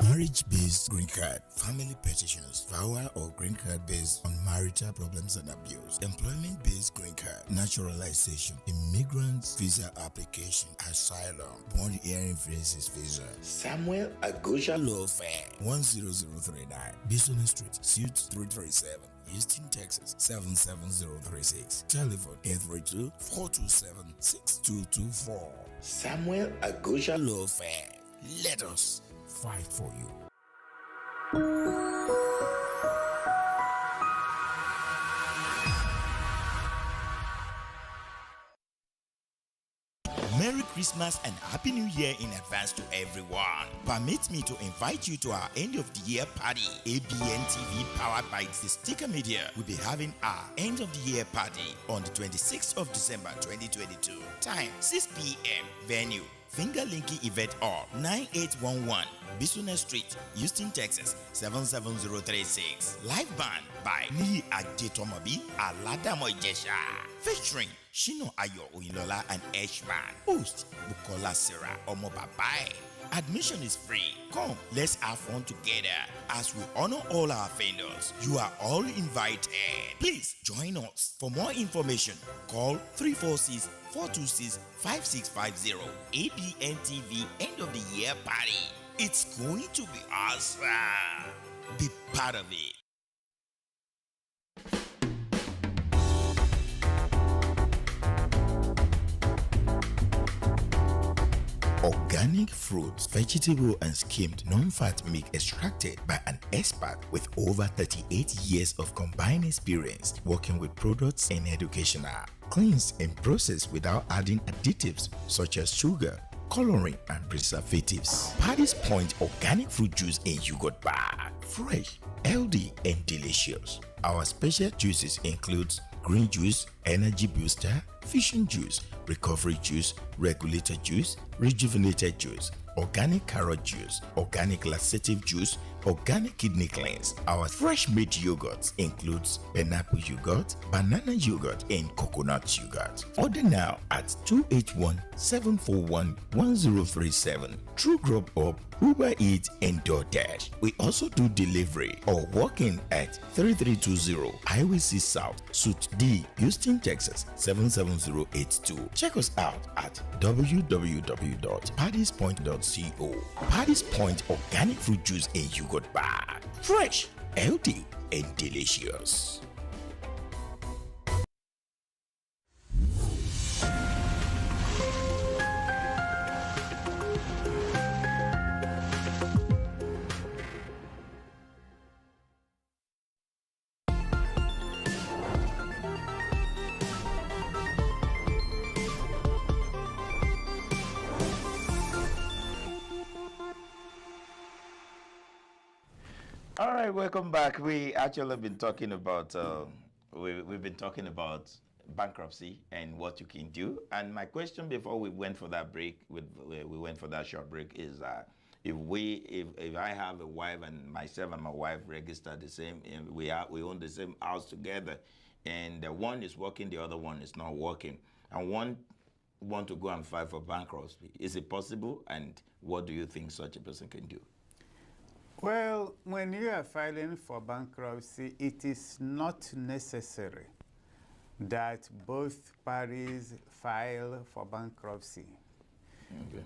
Marriage-based green card, family petitions, VAWA or green card based on marital problems and abuse, employment-based green card, naturalization, immigrant visa application, asylum, born hearing faces visa. Samuel Agosha Law Firm, 10039, Bison Street, Suite 337. Houston, Texas 77036. Telephone 832-427-6224. Samuel Agosha Law Firm. Let us fight for you. Merry Christmas and Happy New Year in advance to everyone. Permit me to invite you to our end of the year party. Abntv, powered by the Sticker Media, will be having our end of the year party on the 26th of December 2022. Time 6 p.m. Venue Finger Linky Event Hall, 9811 Bison Street, Houston, Texas 77036. Live band by Niyi Adetomobi Aladamo Ijesha, featuring SHINA, OYINLOLA and H-Man. Host Bukola Sarah Omobabai. Admission is free. Come, let's have fun together as we honor all our vendors. You are all invited. Please join us. For more information, call 346-426-5650. Abntv End of the Year Party. It's going to be awesome. Be part of it. Organic fruits, vegetable and skimmed non-fat milk extracted by an expert with over 38 years of combined experience working with products and educational. Cleansed and processed without adding additives such as sugar, coloring and preservatives. Paddy's Point organic fruit juice and yogurt bar. Fresh, healthy and delicious. Our special juices includes green juice, energy booster, fission juice, recovery juice, regulator juice, rejuvenated juice, organic carrot juice, organic laxative juice, organic kidney cleanse. Our fresh made yogurt includes pineapple yogurt, banana yogurt, and coconut yogurt. Order now at 281-741-1037. True Grub Up, Uber Eats, and DoorDash. We also do delivery or walk-in at 3320 Highway 6 South, Suite D, Houston, Texas 77082. Check us out at www.paddyspoint.co. Paddy's Point organic fruit juice and yogurt bar. Fresh, healthy, and delicious. All right, welcome back. We actually been talking about we've been talking about bankruptcy and what you can do. And my question before we went for that break, we went for that short break, is if I have a wife and myself and my wife register the same, and we own the same house together, and one is working, the other one is not working, and one want to go and file for bankruptcy, is it possible? And what do you think such a person can do? Well, when you are filing for bankruptcy, it is not necessary that both parties file for bankruptcy. Okay.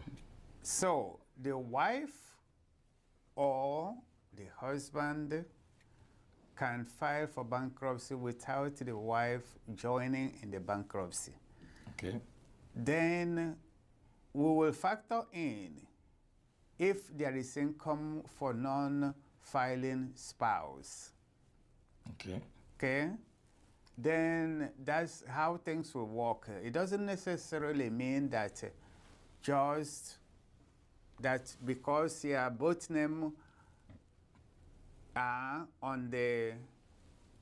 So the wife or the husband can file for bankruptcy without the wife joining in the bankruptcy. Okay. Then we will factor in if there is income for non-filing spouse. Okay. Okay? Then that's how things will work. It doesn't necessarily mean that just that because both names are on the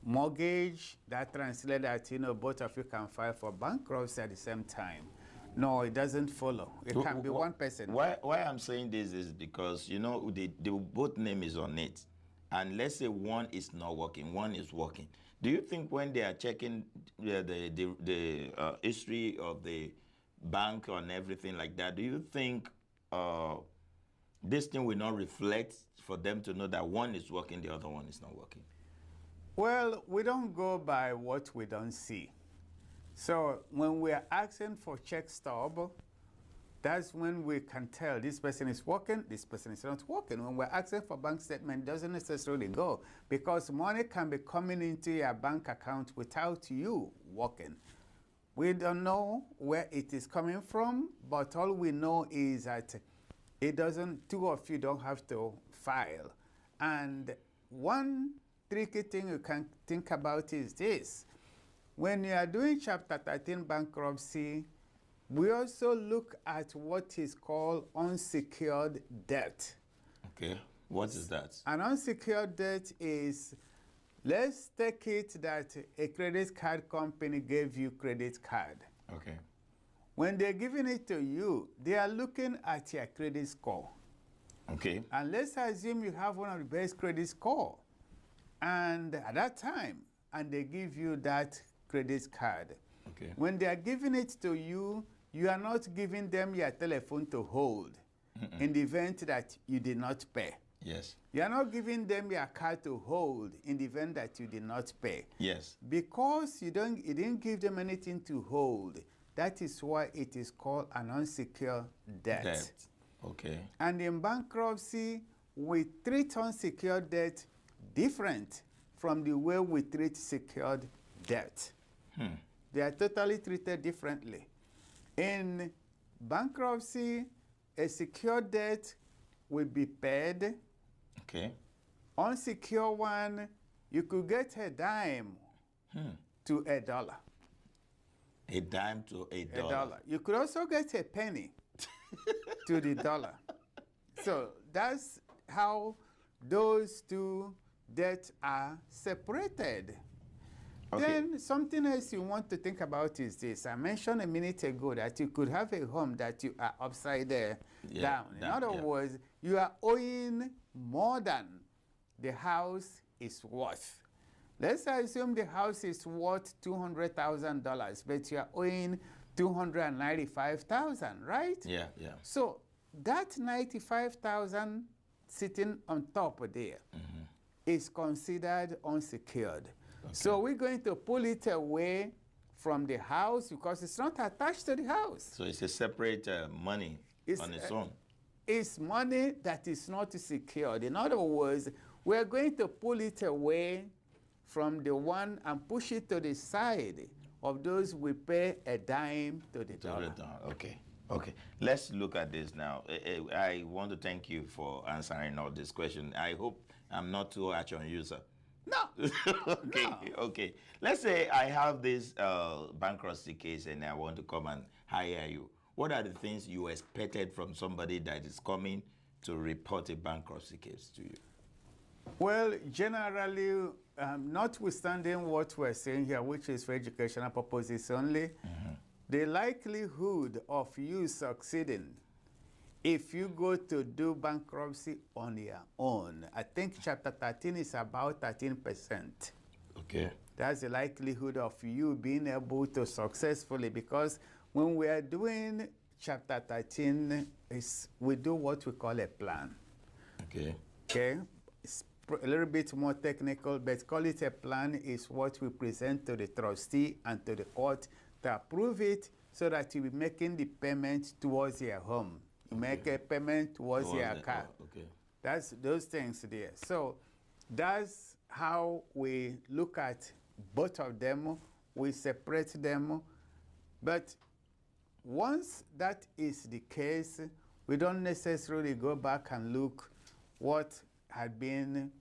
mortgage, that translates that both of you can file for bankruptcy at the same time. No, it doesn't follow. It can be one person. Why I'm saying this is because, the both name is on it. And let's say one is not working, one is working. Do you think when they are checking the history of the bank and everything like that, do you think this thing will not reflect for them to know that one is working, the other one is not working? Well, we don't go by what we don't see. So when we are asking for check stub, that's when we can tell this person is working, this person is not working. When we're asking for bank statement, it doesn't necessarily go because money can be coming into your bank account without you working. We don't know where it is coming from, but all we know is that it doesn't, two of you don't have to file. And one tricky thing you can think about is this. When you are doing Chapter 13 bankruptcy, we also look at what is called unsecured debt. Okay, what is that? An unsecured debt is, let's take it that a credit card company gave you credit card. Okay. When they're giving it to you, they are looking at your credit score. Okay. And let's assume you have one of the best credit score. And at that time, and they give you that credit card. Okay. When they are giving it to you, you are not giving them your telephone to hold. in the event that you did not pay. Yes. You are not giving them your car to hold in the event that you did not pay. Yes. Because you didn't give them anything to hold. That is why it is called an unsecured debt. Okay. And in bankruptcy, we treat unsecured debt different from the way we treat secured debt. They are totally treated differently. In bankruptcy, a secured debt will be paid. Okay. Unsecured one, you could get a dime to $1. A dime to $1. $1. You could also get a penny to the dollar. So that's how those two debts are separated. Okay. Then something else you want to think about is this. I mentioned a minute ago that you could have a home that you are upside down. In other words, you are owing more than the house is worth. Let's assume the house is worth $200,000, but you are owing $295,000, right? Yeah. So that $95,000 sitting on top of there is considered unsecured. So we're going to pull it away from the house because it's not attached to the house. So it's a separate money on its own. It's money that is not secured. In other words, we're going to pull it away from the one and push it to the side of those we pay a dime to the dollar. Okay. Let's look at this now. I want to thank you for answering all these questions. I hope I'm not too harsh on you, sir. No. Okay. Let's say I have this bankruptcy case and I want to come and hire you. What are the things you expected from somebody that is coming to report a bankruptcy case to you? Well, generally, notwithstanding what we're saying here, which is for educational purposes only, the likelihood of you succeeding if you go to do bankruptcy on your own, I think chapter 13 is about 13%. Okay. That's the likelihood of you being able to successfully, because when we are doing chapter 13, we do what we call a plan. Okay. Okay. It's a little bit more technical, but call it a plan is what we present to the trustee and to the court to approve it so that you'll be making the payment towards your home. You make a payment towards your car. Okay. That's those things there. So that's how we look at both of them. We separate them. But once that is the case, we don't necessarily go back and look what had been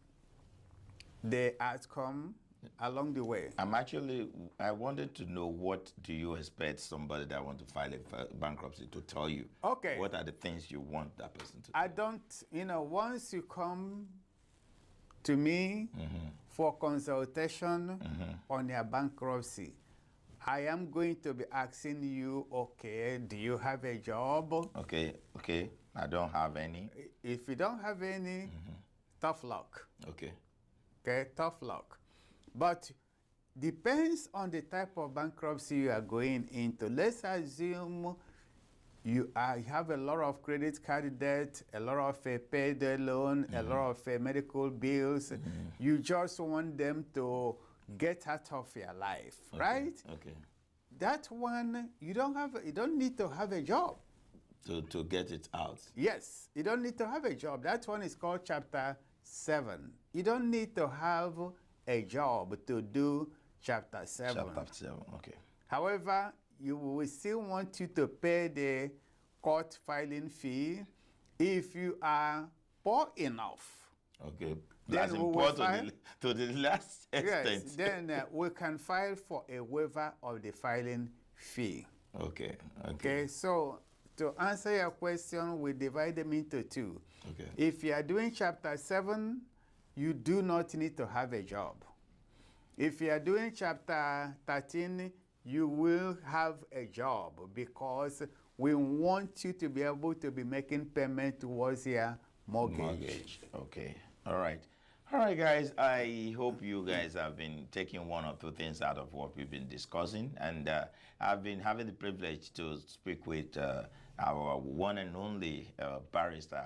the outcome along the way. I wanted to know, what do you expect somebody that want to file a bankruptcy to tell you? Okay. What are the things you want that person to I don't, once you come to me for consultation on your bankruptcy, I am going to be asking you, okay, do you have a job? Okay. I don't have any. If you don't have any, tough luck. Okay, tough luck. But depends on the type of bankruptcy you are going into. Let's assume you have a lot of credit card debt, a lot of payday loan, a lot of medical bills. You just want them to get out of your life, right? Okay. That one, you don't need to have a job. To get it out. Yes, you don't need to have a job. That one is called chapter 7. You don't need to have a job to do chapter 7. Chapter 7, okay. However, we still want you to pay the court filing fee if you are poor enough. Okay. Then That's important to the last extent. Yes, then we can file for a waiver of the filing fee. Okay. Okay, so to answer your question, we divide them into two. Okay. If you are doing chapter 7, you do not need to have a job. If you are doing chapter 13, you will have a job because we want you to be able to be making payment towards your mortgage. Okay. All right. All right, guys. I hope you guys have been taking one or two things out of what we've been discussing. And I've been having the privilege to speak with our one and only barrister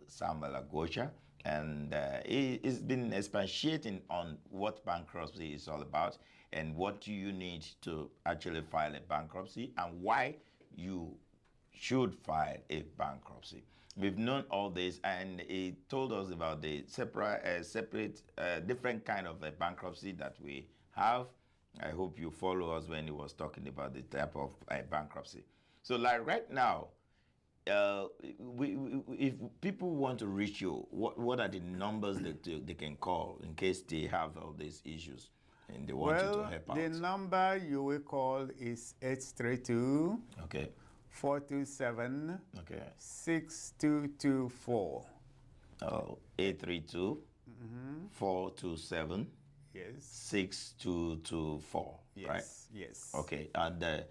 Samuel Agocha, and he's been expatiating on what bankruptcy is all about and what do you need to actually file a bankruptcy and why you should file a bankruptcy. We've known all this, and he told us about the separate different kind of a bankruptcy that we have. I hope you follow us when he was talking about the type of bankruptcy. So like right now, if people want to reach you, what are the numbers that they can call in case they have all these issues and they want you to help out? The number you will call is 832 okay 427 okay 6224. 832 427 yes 6224. Yes, right? Yes. Okay, and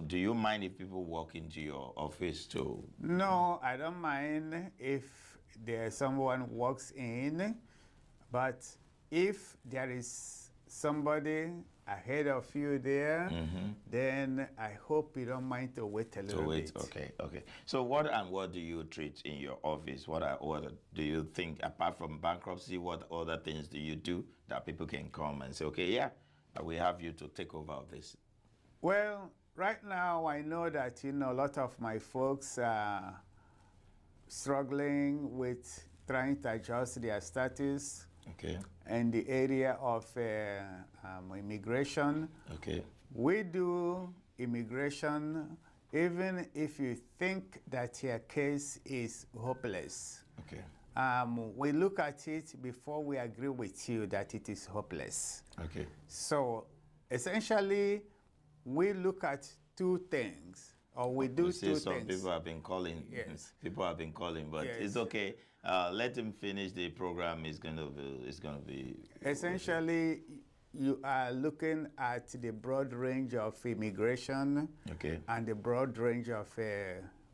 do you mind if people walk into your office too? No, I don't mind if there's someone walks in, but if there is somebody ahead of you there, then I hope you don't mind to wait a little bit. Okay. So what do you treat in your office? What do you think, apart from bankruptcy, what other things do you do that people can come and say, okay, yeah, we have you to take over this? Well, right now I know that, a lot of my folks are struggling with trying to adjust their status. Okay. In the area of immigration. Okay. We do immigration even if you think that your case is hopeless. Okay. We look at it before we agree with you that it is hopeless. Okay. So essentially, we look at two things, or we do two some things. People have been calling. Yes. People have been calling, but Yes. it's okay. Let him finish the program. It's going to be. Essentially, you are looking at the broad range of immigration and the broad range of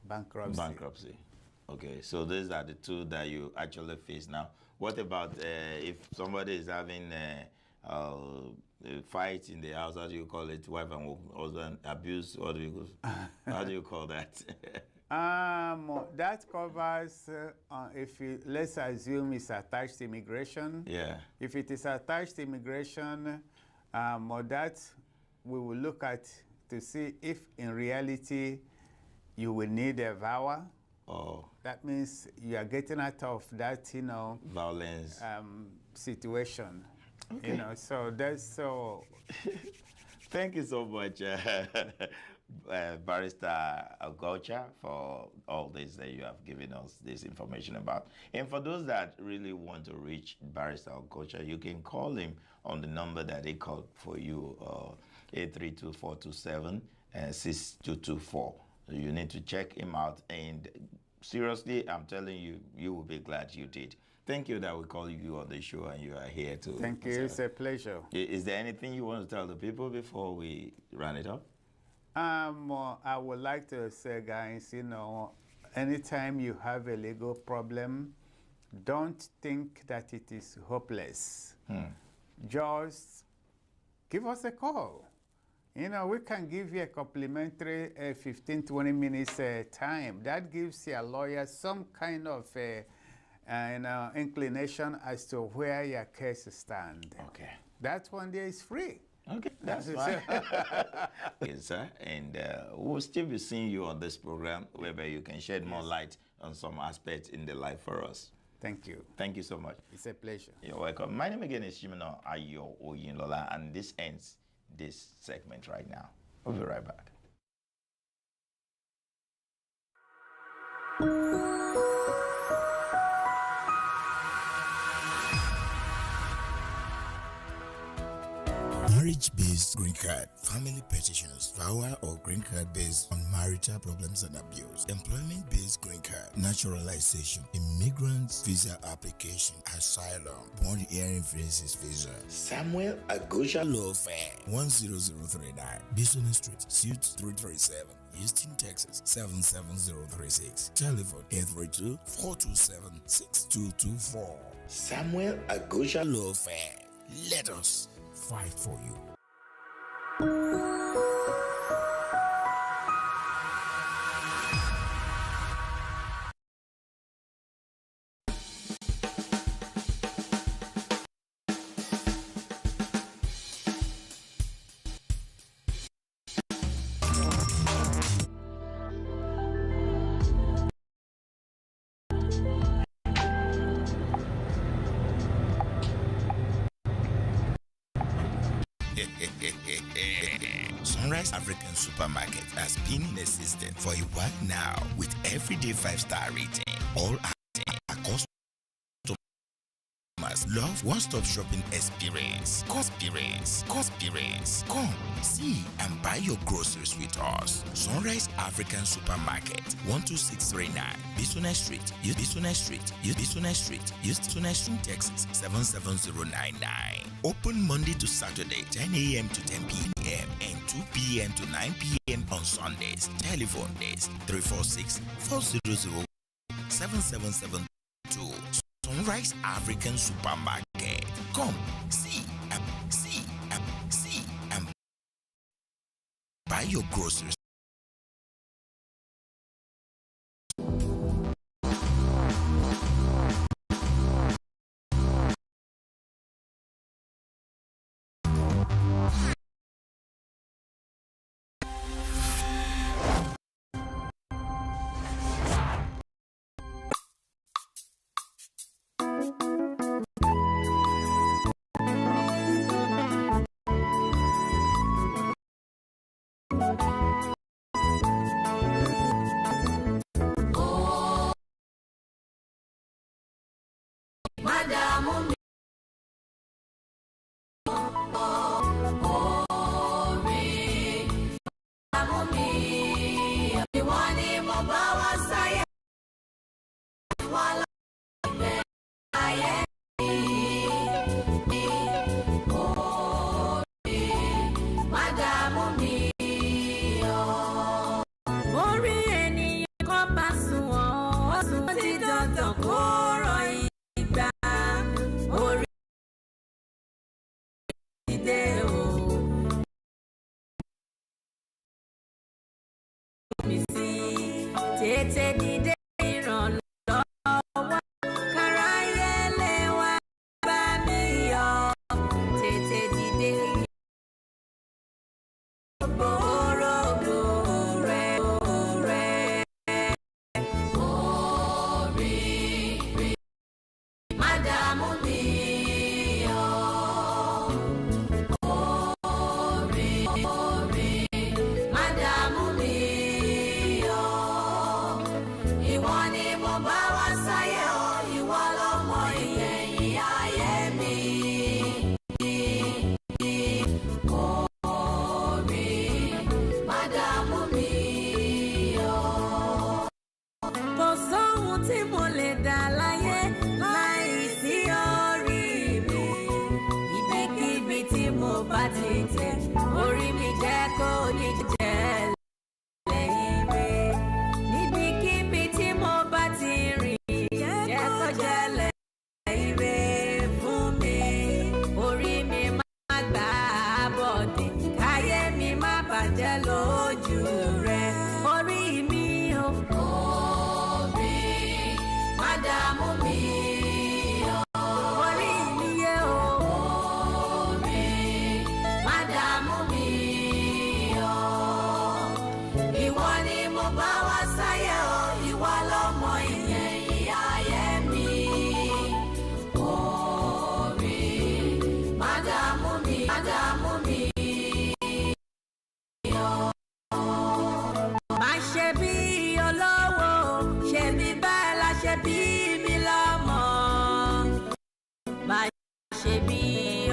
bankruptcy. Bankruptcy. Okay, so these are the two that you actually face now. What about if somebody is having a fight in the house? How do you call it? Wife and husband abuse? How do you call that? That covers let's assume it's attached immigration. Yeah. If it is attached immigration, that we will look at to see if in reality you will need a VAWA. Oh. That means you are getting out of that, violence situation. Okay. So that's so. Thank you so much, Barrister Agocha, for all this that you have given us this information about. And for those that really want to reach Barrister Agocha, you can call him on the number that he called for you, 832-427-6224. You need to check him out, and seriously, I'm telling you, you will be glad you did. Thank you that we call you on the show and you are here to. Thank you. It's a pleasure. Is there anything you want to tell the people before we run it up? I would like to say, guys, anytime you have a legal problem, don't think that it is hopeless. Just give us a call. We can give you a complimentary 15-20 minutes time. That gives your lawyer some kind of inclination as to where your case stands. Okay. That one there is free. Okay, that's fine. Yes, sir. And we'll still be seeing you on this program, whereby you can shed more light on some aspects in the life for us. Thank you. Thank you so much. It's a pleasure. You're welcome. My name again is SHINA OYINLOLA, and this ends this segment right now. We'll be right back. Marriage-based green card, family petitions, VAWA or green card based on marital problems and abuse, employment-based green card, naturalization, immigrants visa application, asylum, bond hearing visas visa. Samuel Agosha Law Firm, 10039, Bison Street, Suite 337, Houston, Texas 77036. Telephone 832-427-6224. Samuel Agosha Law Firm. Let us fight for you. Sunrise African Supermarket has been in existence for a while now with everyday 5-star rating. All our customers love one-stop shopping experience. Come, see and buy your groceries with us. Sunrise African Supermarket, 12639 Bisunet Street, Houston, Texas 77099. Open Monday to Saturday, 10 a.m. to 10 p.m. and 2 p.m. to 9 p.m. on Sundays. Telephone days 346-400-7772. Sunrise African Supermarket. Come, see and buy your groceries.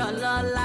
Ọlọ́lá